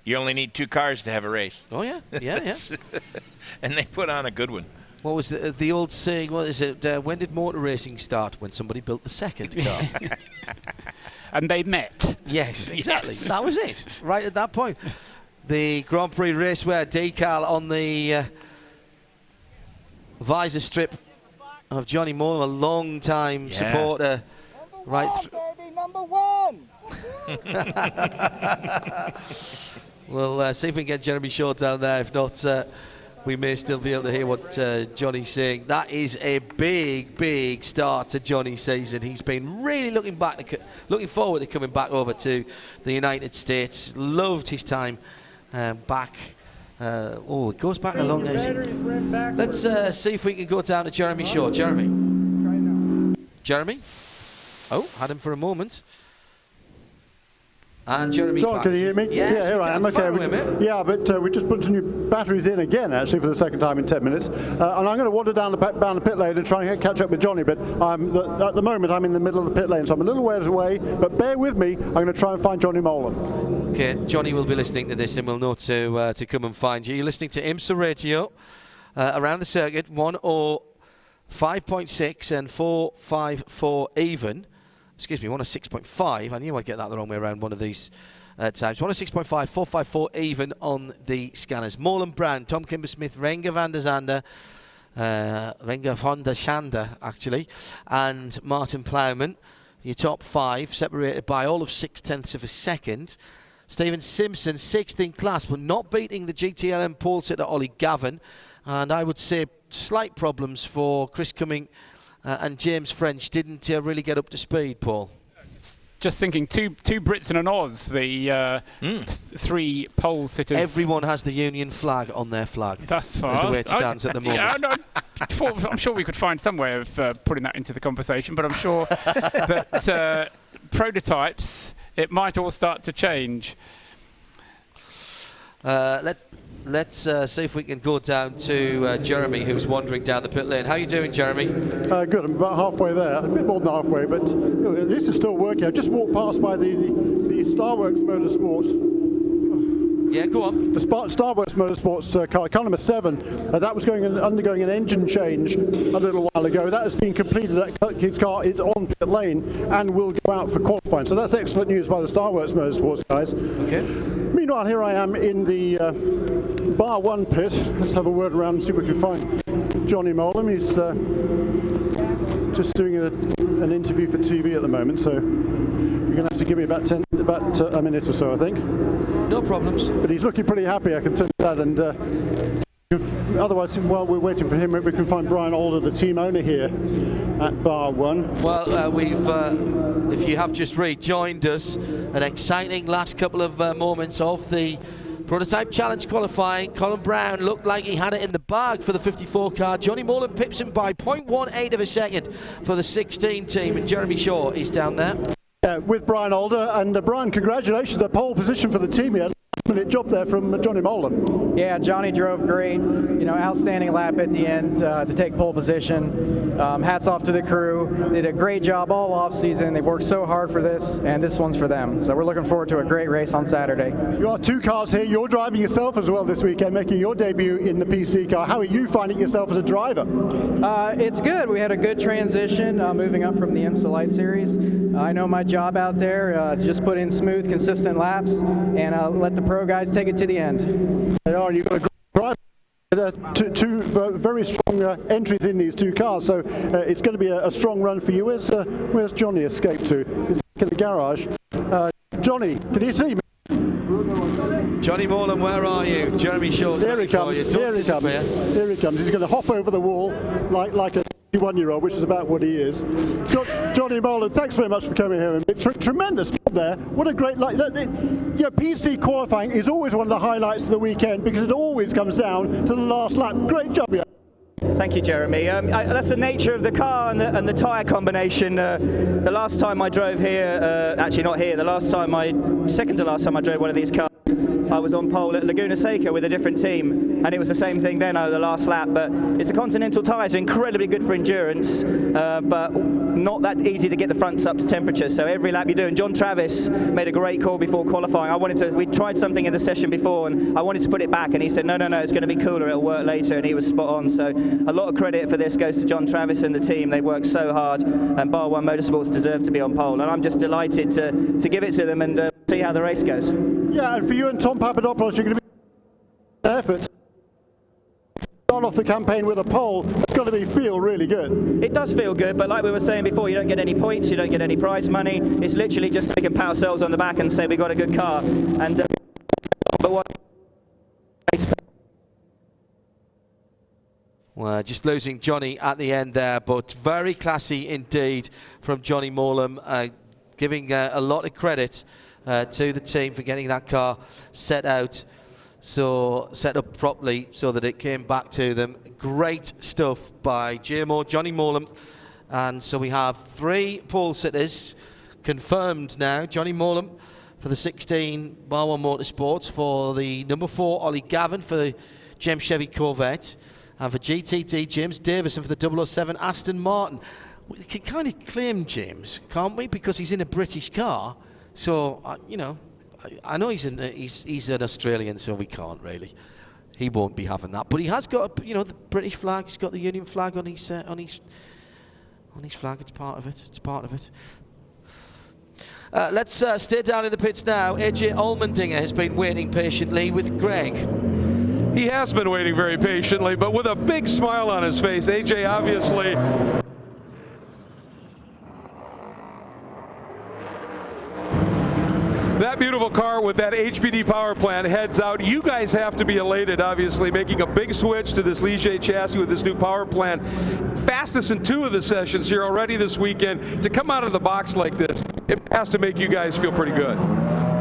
You only need 2 cars to have a race. Oh, yeah. Yeah. And they put on a good one. What was the old saying? What is it? When did motor racing start? When somebody built the second car. And they met. Yes, exactly. That was it. Right at that point. The Grand Prix Racewear decal on the visor strip of Johnny Moore, a long-time supporter. Baby, number 1! We'll see if we can get Jeremy Shaw down there. If not, we may still be able to hear what Johnny's saying. That is a big start to Johnny's season. He's been really looking forward to coming back over to the United States. Loved his time back. It goes back a long way. Let's see if we can go down to Jeremy Shaw. Jeremy? Oh, had him for a moment. And Jeremy's John, back. can you hear me? Yes, here I am. Okay. But we just put some new batteries in again, actually, for the second time in 10 minutes. And I'm going to wander down the pit lane and try and catch up with Johnny. But at the moment, I'm in the middle of the pit lane, so I'm a little ways away. But bear with me. I'm going to try and find Johnny Molan. Okay, Johnny will be listening to this and will know to come and find you. You're listening to IMSA Radio around the circuit, 105.6 and 454 even. Excuse me, 106.5. I knew I'd get that the wrong way around one of these times. 106.5, 454 even on the scanners. Molan Brown, Tom Kimber-Smith, Renger van der Zande, Renger van der Schande, actually, and Martin Plowman. Your top 5, separated by all of 0.6 of a second. Stephen Simpson, 6th in class, but not beating the GTLM pole sitter Ollie Gavin. And I would say slight problems for Chris Cumming and James French. Didn't really get up to speed, Paul. Just thinking, two Brits and an Oz, the 3 pole sitters. Everyone has the Union flag on their flag. That's fine. The way it stands at the moment. I'm sure we could find some way of putting that into the conversation, but I'm sure that prototypes, it might all start to change. Let's see if we can go down to Jeremy, who's wandering down the pit lane. How are you doing, Jeremy? Good. I'm about halfway there. A bit more than halfway, but at least it's still working. I just walked past by the Starworks Motorsports. Yeah, go on. The Starworks Motorsports car number 7, that was undergoing an engine change a little while ago. That has been completed. That car is on pit lane and will go out for qualifying. So that's excellent news by the Starworks Motorsports guys. Okay. Meanwhile, here I am in the Bar 1 pit. Let's have a word around and see if we can find Johnny Molan. He's just doing an interview for TV at the moment, so you're going to have to give me about a minute or so, I think. No problems. But he's looking pretty happy, I can tell you that. And otherwise, while we're waiting for him, maybe we can find Brian Alder, the team owner here at Bar 1. Well, we've, if you have just rejoined us, an exciting last couple of moments of the Prototype Challenge qualifying. Colin Brown looked like he had it in the bag for the 54 car. Johnny Molan pips him by 0.18 of a second for the 16 team, and Jeremy Shaw is down there. With Brian Alder, and Brian, congratulations, the pole position for the team here. Minute job there from Johnny Molan. Yeah, Johnny drove great. You know, outstanding lap at the end to take pole position. Hats off to the crew. They did a great job all off season. They've worked so hard for this, and this one's for them. So we're looking forward to a great race on Saturday. You got 2 cars here. You're driving yourself as well this weekend, making your debut in the PC car. How are you finding yourself as a driver? It's good. We had a good transition moving up from the IMSA Light Series. I know my job out there is just put in smooth, consistent laps and let the pro guys take it to the end. They are, and you've got a great driver. Two very strong entries in these 2 cars, so it's going to be a strong run for you. Where's Johnny escaped to? He's in the garage. Johnny, can you see me? Johnny Molan, where are you? Jeremy Shaw's here he comes. Here he comes. Here he comes. He's going to hop over the wall like a 21-year-old, which is about what he is. Johnny Molan, thanks very much for coming here. Tremendous job there. What a great PC qualifying is always one of the highlights of the weekend because it always comes down to the last lap. Great job, yeah. Thank you, Jeremy. That's the nature of the car and the tyre combination. The last time I drove here, actually not here, second to last time I drove one of these cars, I was on pole at Laguna Seca with a different team, and it was the same thing then over the last lap. But it's the Continental tyres are incredibly good for endurance, but not that easy to get the fronts up to temperature. So every lap you do, and John Travis made a great call before qualifying. We tried something in the session before, and I wanted to put it back, and he said, no, it's going to be cooler, it'll work later, and he was spot on. So a lot of credit for this goes to John Travis and the team. They worked so hard, and Bar One Motorsports deserve to be on pole, and I'm just delighted to give it to them and see how the race goes. Yeah, and for you and Tom Papadopoulos, you're going to be effort. Start off the campaign with a pole. It's got to feel really good. It does feel good, but like we were saying before, you don't get any points, you don't get any prize money. It's literally just so we can pat ourselves on the back and say we got a good car. And Well, just losing Johnny at the end there, but very classy indeed from Johnny Morlam, giving a lot of credit to the team for getting that car set up properly so that it came back to them. Great stuff by Johnny Morlam. And so we have 3 pole sitters confirmed now. Johnny Morlam for the 16 Bar One Motorsports, for the number 4 Ollie Gavin for the Gem Chevy Corvette, and for GTD James Davison for the 007 Aston Martin. We can kind of claim James, can't we? Because he's in a British car. So, I know he's an Australian, so we can't really. He won't be having that. But he has got, the British flag. He's got the Union flag on his flag. It's part of it. It's part of it. Let's stay down in the pits now. AJ Allmendinger has been waiting patiently with Greg. He has been waiting very patiently, but with a big smile on his face. AJ obviously that beautiful car with that HPD power plant heads out. You guys have to be elated, obviously, making a big switch to this Ligier chassis with this new power plant. Fastest in 2 of the sessions here already this weekend. To come out of the box like this, it has to make you guys feel pretty good.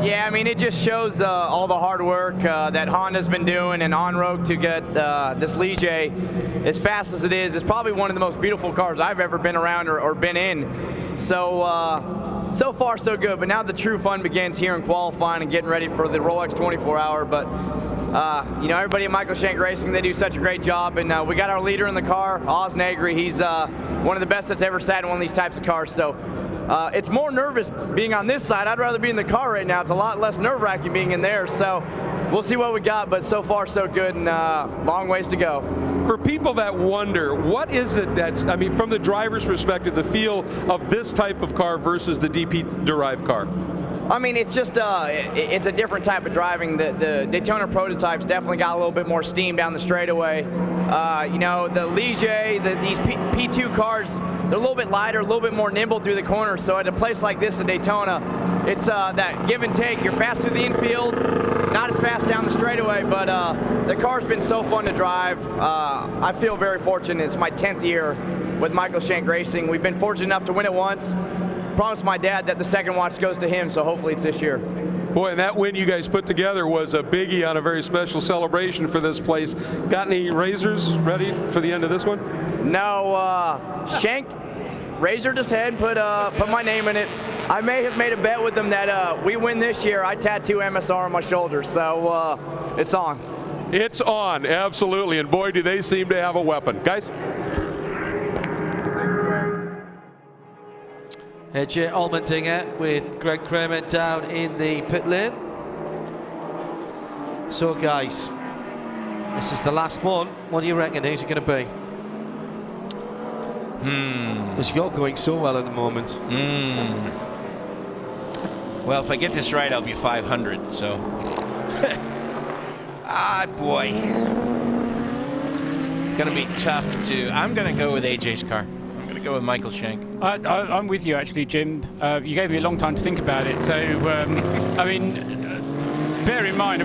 Yeah, I mean, it just shows all the hard work that Honda's been doing and on road to get this Ligier as fast as it is. It's probably one of the most beautiful cars I've ever been around or been in. So far so good, but now the true fun begins here in qualifying and getting ready for the Rolex 24-hour. But everybody at Michael Shank Racing, they do such a great job, and we got our leader in the car, Oz Negri. He's one of the best that's ever sat in one of these types of cars. So it's more nervous being on this side. I'd rather be in the car right now. It's a lot less nerve-wracking being in there. So we'll see what we got, but so far so good, and long ways to go. For people that wonder, what is it that's, from the driver's perspective, the feel of this type of car versus the DP-derived car? I mean, it's just it's a different type of driving. The Daytona prototypes definitely got a little bit more steam down the straightaway. The Ligier, these P2 cars, they're a little bit lighter, a little bit more nimble through the corners. So at a place like this, the Daytona, it's that give and take. You're fast through the infield, not as fast down the straightaway, but the car's been so fun to drive. I feel very fortunate. It's my 10th year with Michael Shank Racing. We've been fortunate enough to win it once. Promised my dad that the second watch goes to him, so hopefully it's this year. Boy, and that win you guys put together was a biggie on a very special celebration for this place. Got any razors ready for the end of this one? No, Shank razored his head, put my name in it. I may have made a bet with him that we win this year, I tattoo MSR on my shoulder, so it's on. It's on, absolutely, and boy, do they seem to have a weapon. Guys? AJ Allmendinger with Greg Kramer down in the pit lane. So guys, this is the last one. What do you reckon? Who's it going to be? Because you're going so well at the moment. Well, if I get this right, I'll be 500, so. Boy. Gonna be tough to. I'm gonna go with AJ's car. I'm gonna go with Michael Shank. I'm with you, actually, Jim. You gave me a long time to think about it. So, bear in mind,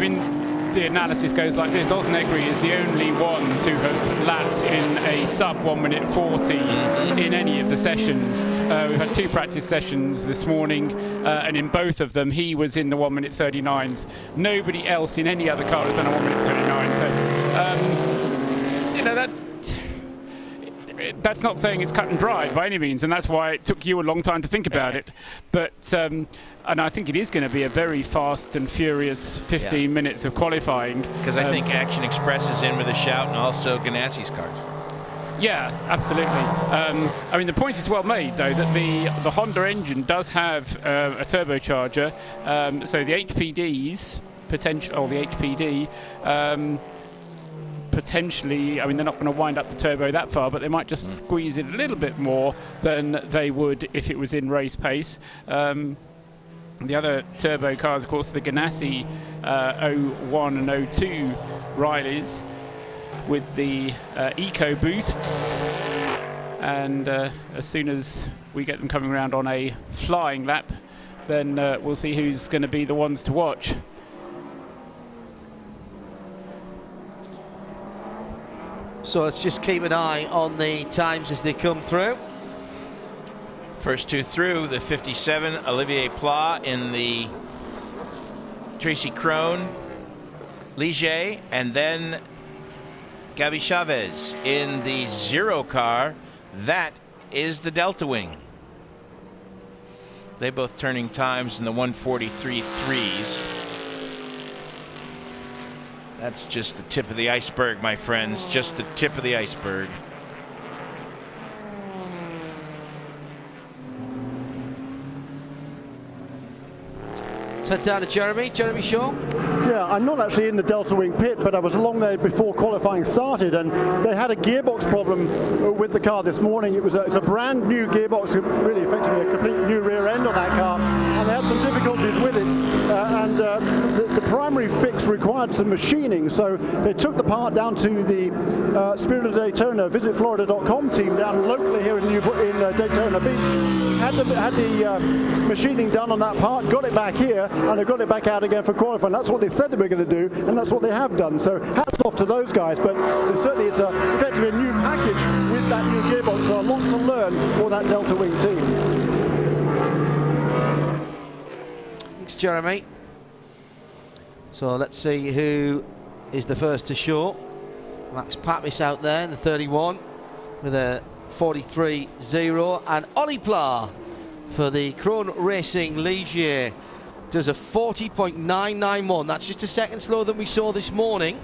the analysis goes like this. Oz Negri is the only one to have lapped in a sub 1 minute 40 in any of the sessions. We've had 2 practice sessions this morning, and in both of them he was in the 1 minute 39s. Nobody else in any other car has done a 1 minute 39. So, that's not saying it's cut and dried by any means, and that's why it took you a long time to think about it. But and I think it is going to be a very fast and furious 15 minutes of qualifying. Because I think Action Express is in with a shout, and also Ganassi's cars. Yeah, absolutely. I mean, the point is well made, though, that the Honda engine does have a turbocharger. So the HPDs, the HPD, potentially, I mean, they're not going to wind up the turbo that far, but they might just squeeze it a little bit more than they would if it was in race pace. The other turbo cars, of course, the Ganassi 01 and 02 Rileys, with the eco boosts, and as soon as we get them coming around on a flying lap, then we'll see who's going to be the ones to watch. So let's just keep an eye on the times as they come through. First two through, the 57, Olivier Pla in the Tracy Crone Ligier, and then Gabi Chavez in the 0 car. That is the Delta Wing. They both turning times in the 1:43.3s. That's just the tip of the iceberg, my friends. Just the tip of the iceberg. Let's head down to Jeremy Shaw. Yeah, I'm not actually in the Delta Wing pit, but I was along there before qualifying started, and they had a gearbox problem with the car this morning. It's a brand new gearbox, really effectively a complete new rear end on that car, and they had some difficulties with it, and the primary fix required some machining, so they took the part down to the Spirit of Daytona, visitflorida.com team down locally here in Daytona Beach, had the machining done on that part, got it back here, and they got it back out again for qualifying. That's what they said they were going to do, and that's what they have done. So hats off to those guys, but there certainly is effectively a new package with that new gearbox, so a lot to learn for that Delta Wing team. Thanks, Jeremy. So let's see who is the first to show. Max Papis out there in the 31 with a 43.0, and Ollie Pla for the Krone Racing Ligier does a 40.991. That's just a second slower than we saw this morning.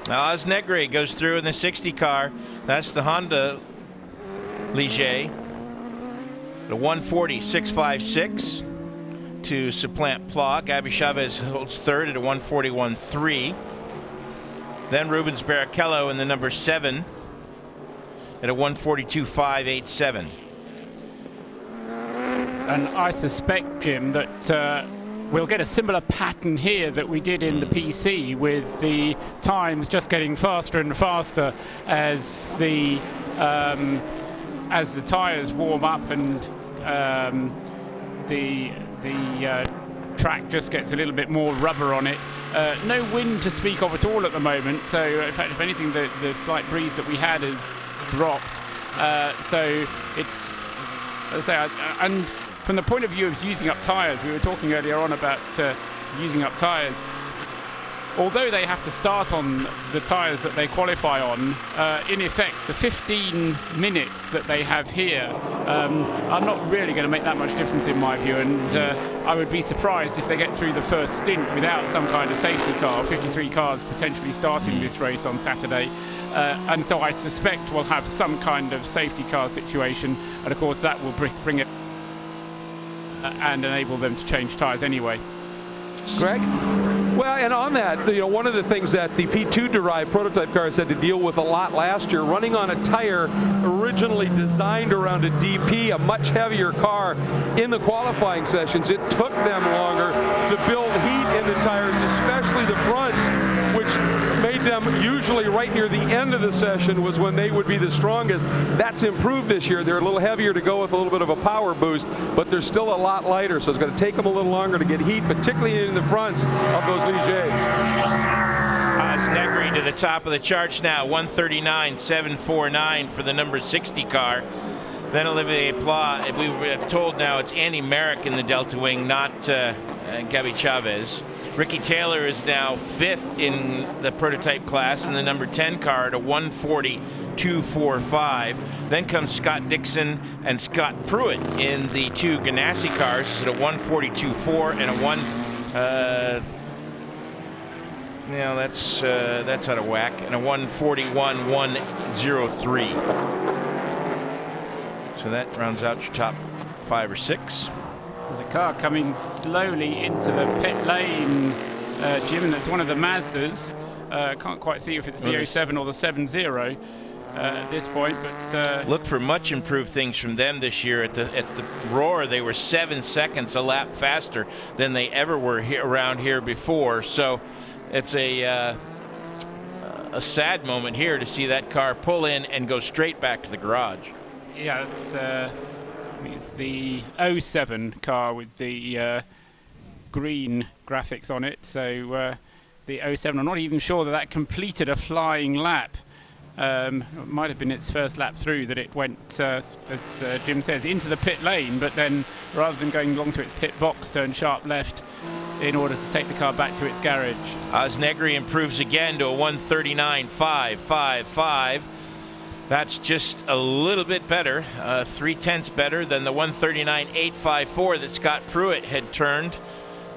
Now, Oz Negri goes through in the 60 car. That's the Honda Ligier. The 140.656 to supplant Pla. Gabi Chavez holds third at a 141.3. Then Rubens Barrichello in the number 7 at a 142.587. And I suspect, Jim, that we'll get a similar pattern here that we did in the PC, with the times just getting faster and faster as the tyres warm up and the track just gets a little bit more rubber on it. No wind to speak of at all at the moment, so in fact, if anything, the slight breeze that we had has dropped. So it's, as I say, and from the point of view of using up tyres, we were talking earlier on about using up tyres. Although they have to start on the tyres that they qualify on, in effect, the 15 minutes that they have here are not really going to make that much difference in my view, and I would be surprised if they get through the first stint without some kind of safety car. 53 cars potentially starting this race on Saturday, and so I suspect we'll have some kind of safety car situation, and of course that will bring it and enable them to change tyres anyway. Greg? Well, and on that, one of the things that the P2-derived prototype cars had to deal with a lot last year, running on a tire originally designed around a DP, a much heavier car, in the qualifying sessions, it took them longer to build heat in the tires, especially the fronts, which made them usually right near the end of the session was when they would be the strongest. That's improved this year. They're a little heavier to go with a little bit of a power boost, but they're still a lot lighter, so it's going to take them a little longer to get heat, particularly in the fronts of those Ligers. Oz Negri to the top of the charts now, 139.749 for the number 60 car. Then Olivier Pla. We were told now it's Andy Merrick in the Delta Wing, not Gabi Chavez. Ricky Taylor is now 5th in the prototype class in the number 10 car at a 1:40.245. Then comes Scott Dixon and Scott Pruitt in the 2 Ganassi cars at a 1:42.4 and a 1. That's out of whack, and a 1:41.103. So that rounds out your top 5 or 6. There's a car coming slowly into the pit lane, Jim, and it's one of the Mazdas. Can't quite see if it's the 07 or the 70 at this point, but look for much improved things from them this year. At the Roar, they were 7 seconds a lap faster than they ever were around here before. So it's a sad moment here to see that car pull in and go straight back to the garage. Yeah, it's the 07 car with the green graphics on it. So the 07, I'm not even sure that completed a flying lap. It might have been its first lap through that it went, as Jim says, into the pit lane, but then rather than going along to its pit box, turned sharp left in order to take the car back to its garage. Oz Negri improves again to a 1:39.555. That's just a little bit better, 0.3 better than the 1:39.854 that Scott Pruitt had turned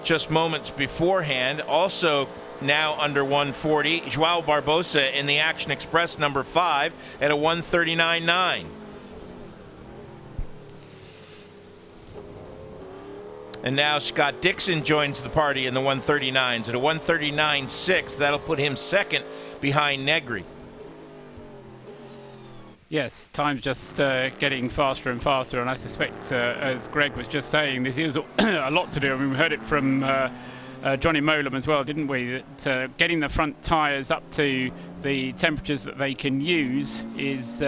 just moments beforehand. Also now under 1:40, Joao Barbosa in the Action Express number 5 at a 1:39.9. And now Scott Dixon joins the party in the 1:39s at a 1:39.6. That'll put him second behind Negri. Yes, time's just getting faster and faster, and I suspect, as Greg was just saying, this is a lot to do. I mean, we heard it from Johnny Molam as well, didn't we? That getting the front tyres up to the temperatures that they can use is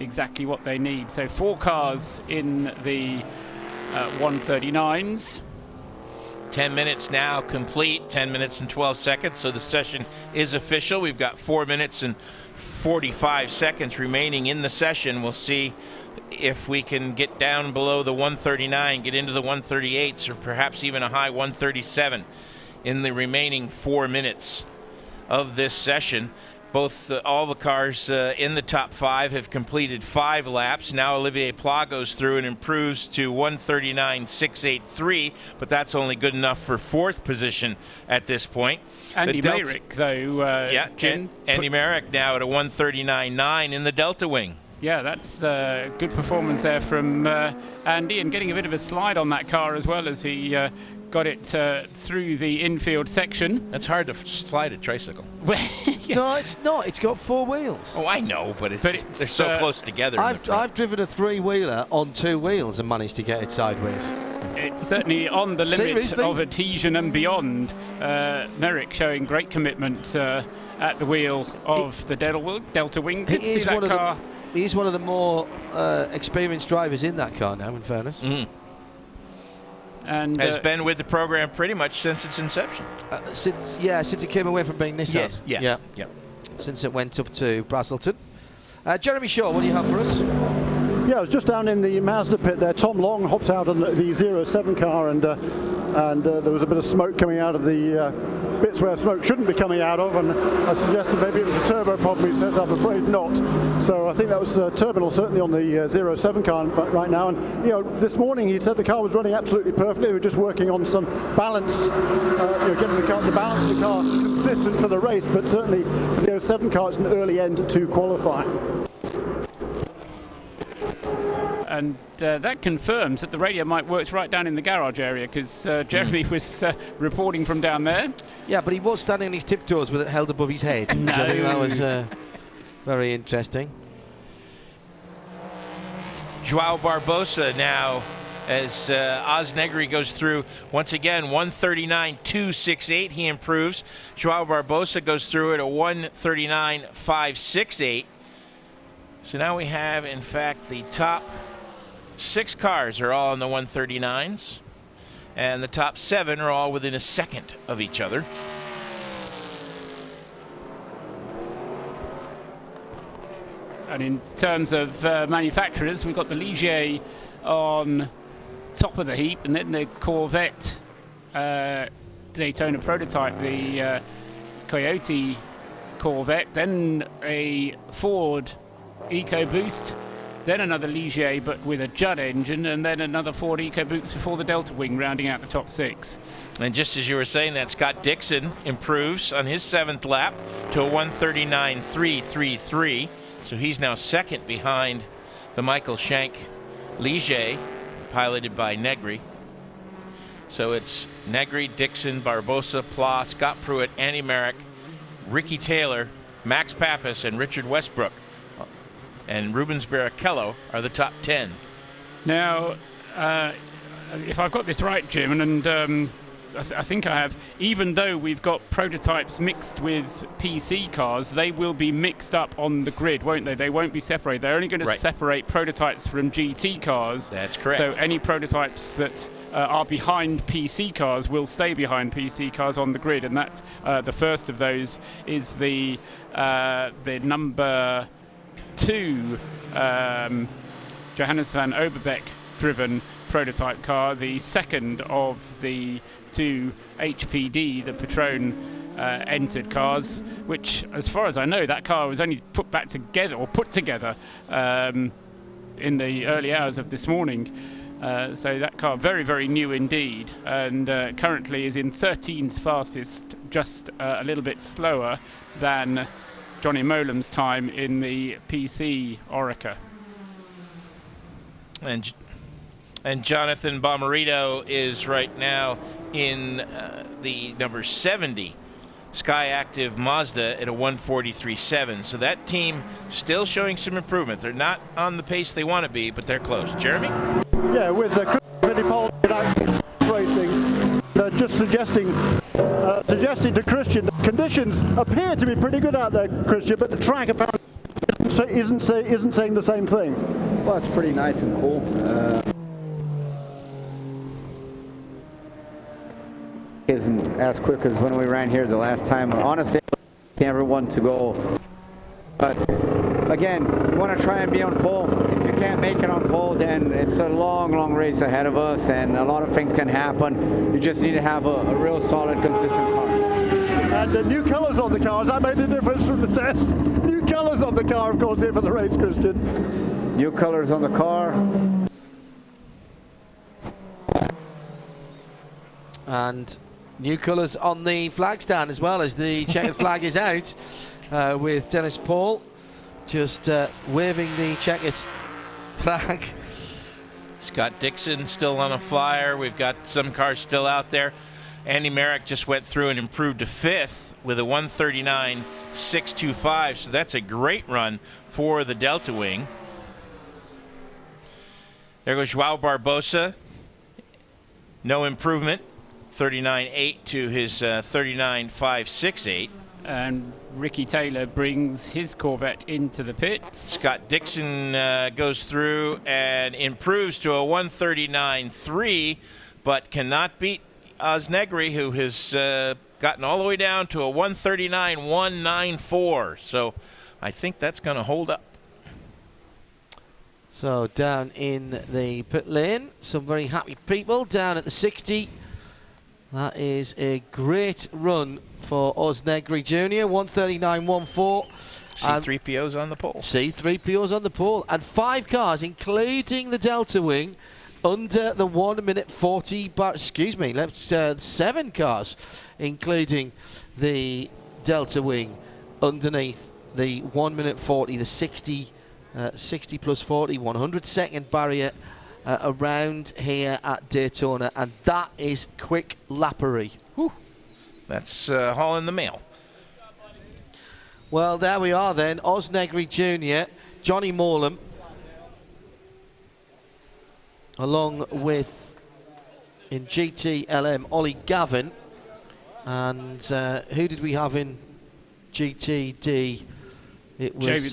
exactly what they need. So 4 cars in the 1:39s. 10 minutes now complete, 10 minutes and 12 seconds, so the session is official. We've got 4 minutes and 45 seconds remaining in the session. We'll see if we can get down below the 1:39, get into the 1:38s, or perhaps even a high 1:37 in the remaining 4 minutes of this session. All the cars in the top 5 have completed 5 laps. Now Olivier Pla goes through and improves to 1:39.683, but that's only good enough for 4th position at this point. Andy Merrick, though, Jim. Andy Merrick now at a 1:39.9 in the Delta Wing. Yeah, that's a good performance there from Andy, and getting a bit of a slide on that car as well as he got it through the infield section. That's hard to slide a tricycle. No, it's not. It's got 4 wheels. Oh, I know, but they're so close together. I've driven a 3-wheeler on 2 wheels and managed to get it sideways. It's certainly on the limit of adhesion and beyond. Merrick showing great commitment at the wheel of the Delta Wing. Good to see that car. He's one of the more experienced drivers in that car now, in fairness. Mm-hmm. And has been with the program pretty much since its inception. Since it came away from being Nissan. Yes, yeah. Since it went up to Braselton. Jeremy Shaw, what do you have for us? Yeah, I was just down in the Mazda pit there. Tom Long hopped out on the 07 car, and there was a bit of smoke coming out of the bits where smoke shouldn't be coming out of, and I suggested maybe it was a turbo problem. He said, I'm afraid not. So I think that was turbinal, certainly on the 07 car right now. And this morning he said the car was running absolutely perfectly. They were just working on some balance, getting the balance of the car consistent for the race. But certainly for the 07 car, it's an early end to qualify. And that confirms that the radio mic works right down in the garage area, because Jeremy was reporting from down there. Yeah, but he was standing on his tiptoes with it held above his head. No. I think that was very interesting. Joao Barbosa now, as Oz Negri goes through once again, 1:39.268. He improves. Joao Barbosa goes through at a 1:39.568. So now we have, in fact, the top 6 cars are all in the 1:39s, and the top 7 are all within a second of each other. And in terms of manufacturers, we've got the Ligier on top of the heap, and then the Corvette Daytona prototype, the Coyote Corvette, then a Ford EcoBoost, then another Ligier but with a Judd engine, and then another Ford EcoBoost before the Delta Wing, rounding out the top 6. And just as you were saying that, Scott Dixon improves on his 7th lap to a 1:39.333. So he's now second behind the Michael Shank Ligier, piloted by Negri. So it's Negri, Dixon, Barbosa, Pla, Scott Pruitt, Andy Merrick, Ricky Taylor, Max Pappas, and Richard Westbrook. And Rubens Barrichello are the top 10. Now, if I've got this right, Jim, and I think I have, even though we've got prototypes mixed with PC cars, they will be mixed up on the grid, won't they? They won't be separated. They're only going to separate prototypes from GT cars. That's correct. So any prototypes that are behind PC cars will stay behind PC cars on the grid, and that the first of those is the number 2 Johannes van Overbeek driven prototype car, the second of the 2 HPD, the Patrón entered cars, which, as far as I know, that car was only put together in the early hours of this morning. So that car, very, very new indeed, and currently is in 13th fastest, just a little bit slower than Johnny Molam's time in the PC Orica. And Jonathan Bomarito is right now in the number 70 Sky Active Mazda at a 1:43.7. So that team still showing some improvement. They're not on the pace they want to be, but they're close. Jeremy? Yeah, with Chris Fittipaldi racing, just suggesting to Christian that conditions appear to be pretty good out there, Christian, but the track apparently isn't saying the same thing. Well, it's pretty nice and cool. Isn't as quick as when we ran here the last time. Honestly, everyone to go. But again, you want to try and be on pole. If you can't make it on pole, then it's a long, long race ahead of us, and a lot of things can happen. You just need to have a real solid, consistent car. And the new colours on the cars, that made the difference from the test. New colours on the car, of course, here for the race, Christian. New colours on the car. And new colours on the flag stand as well, as the checkered flag is out, with Dennis Paul just waving the checkered flag. Scott Dixon still on a flyer. We've got some cars still out there. Andy Merrick just went through and improved to 5th with a 1:39.625. So that's a great run for the Delta Wing. There goes Joao Barbosa. No improvement. 39.8 to his 39.568. And Ricky Taylor brings his Corvette into the pits. Scott Dixon goes through and improves to a 1:39.3, but cannot beat Oz Negri, who has gotten all the way down to a 1:39.194. So I think that's going to hold up. So down in the pit lane, some very happy people down at the 60. That is a great run for Oz Negri Jr. 1:39.14. C3PO's on the pole. C3PO's on the pole. And 5 cars, including the Delta Wing, under the 1:40. But excuse me, 7 cars, including the Delta Wing, underneath the 1:40, the 60 plus 40, 100-second barrier around here at Daytona, and that is quick lappery. Whew. That's hauling the mail. Well, there we are then. Oz Negri Jr., Johnny Molam, along with, in GT-LM, Ollie Gavin. And who did we have in GTD? It was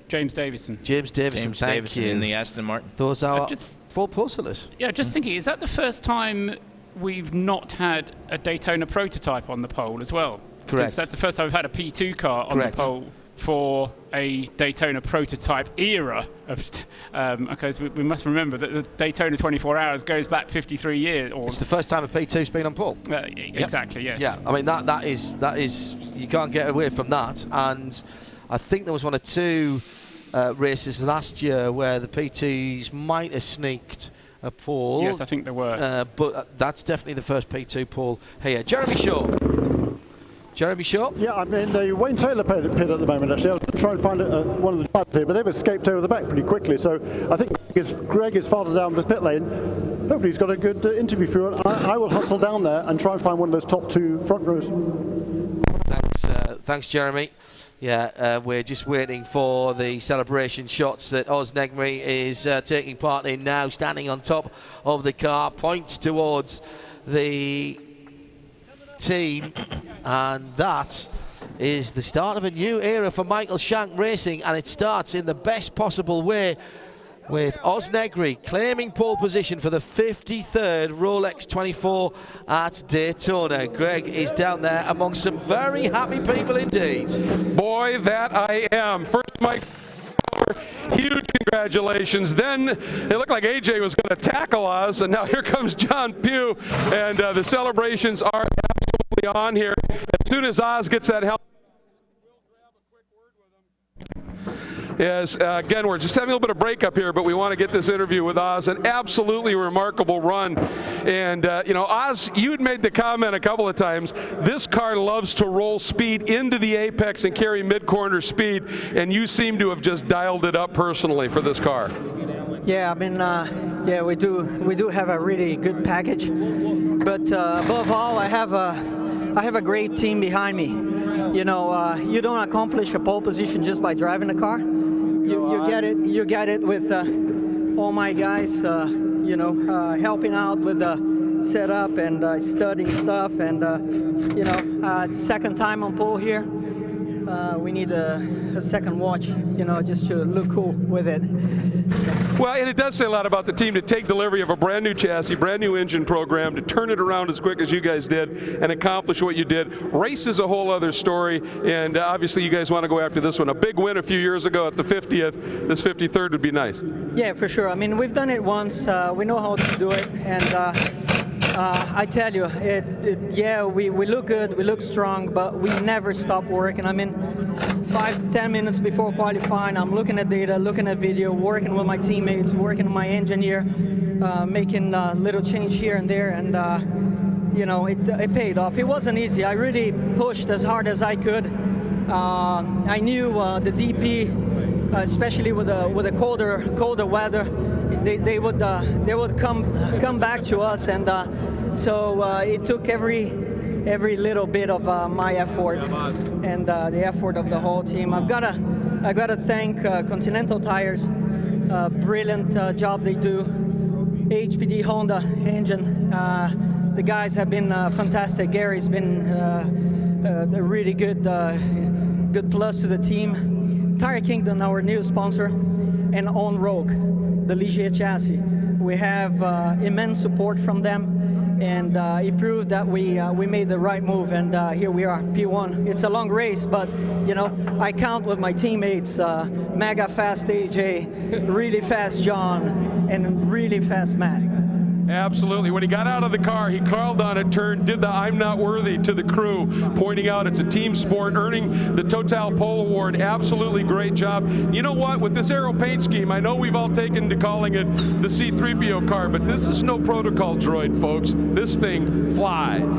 James Davison. James Davison, thank you. In the Aston Martin. Those are full posters. Yeah, just thinking, is that the first time we've not had a Daytona prototype on the pole as well? Correct. That's the first time we've had a P2 car on the pole for a Daytona prototype era of, because we must remember that the Daytona 24 Hours goes back 53 years. Or it's the first time a P2's been on pole. Exactly, yes. Yeah, I mean that is you can't get away from that. And I think there was one or two races last year where the P2s might have sneaked a pole. Yes, I think there were. But that's definitely the first P2 pole here. Jeremy Shaw. Jeremy Shaw? Yeah, I'm in the Wayne Taylor pit at the moment, actually. I was trying to find one of the drivers here, but they've escaped over the back pretty quickly. So I think Greg is farther down the pit lane. Hopefully he's got a good interview for it. I will hustle down there and try and find one of those top two front rows. Thanks, Jeremy. Yeah, we're just waiting for the celebration shots that Oz Negri is taking part in now, standing on top of the car, points towards the team, and that is the start of a new era for Michael Shank Racing, and it starts in the best possible way with Oz Negri claiming pole position for the 53rd Rolex 24 at Daytona. Greg is down there among some very happy people indeed. Boy, that I am. First, Mike, huge congratulations. Then it looked like AJ was going to tackle us, and now here comes John Pugh, and the celebrations are absolutely on here. As soon as Oz gets that helmet, yes, again, we're just having a little bit of breakup here, but we want to get this interview with Oz. An absolutely remarkable run. And, you know, Oz, you had made the comment a couple of times, this car loves to roll speed into the apex and carry mid-corner speed, and you seem to have just dialed it up personally for this car. Yeah, I mean, yeah, we do have a really good package. But above all, I have a great team behind me. You know, you don't accomplish a pole position just by driving the car. You get it with all my guys, you know, helping out with the setup and studying stuff. And you know, second time on pole here. We need a second watch, you know, just to look cool with it. Well, and it does say a lot about the team to take delivery of a brand new chassis, brand new engine program, to turn it around as quick as you guys did and accomplish what you did. Race is a whole other story, and obviously you guys want to go after this one. A big win a few years ago at the 50th. This 53rd would be nice. Yeah, for sure. I mean, we've done it once. We know how to do it, and I tell you, yeah, we look good, we look strong, but we never stop working. I mean, 5-10 minutes before qualifying, I'm looking at data, looking at video, working with my teammates, working with my engineer, making a little change here and there, and you know, it paid off. It wasn't easy. I really pushed as hard as I could. I knew the DP, especially with the colder weather, they would come back to us, and so it took every little bit of my effort and the effort of the whole team. I gotta thank Continental Tires, brilliant job they do. HPD Honda engine, the guys have been fantastic. Gary's been a really good plus to the team. Tire Kingdom, our new sponsor, and On Rogue, the Ligier chassis. We have immense support from them, and it proved that we made the right move, and here we are, P1. It's a long race, but you know, I count with my teammates, mega fast AJ, really fast John, and really fast Matt. Absolutely. When he got out of the car, he crawled on it, turned, did the "I'm not worthy" to the crew, pointing out it's a team sport, earning the Total Pole Award. Absolutely great job. You know what? With this aero paint scheme, I know we've all taken to calling it the C-3PO car, but this is no protocol droid, folks. This thing flies.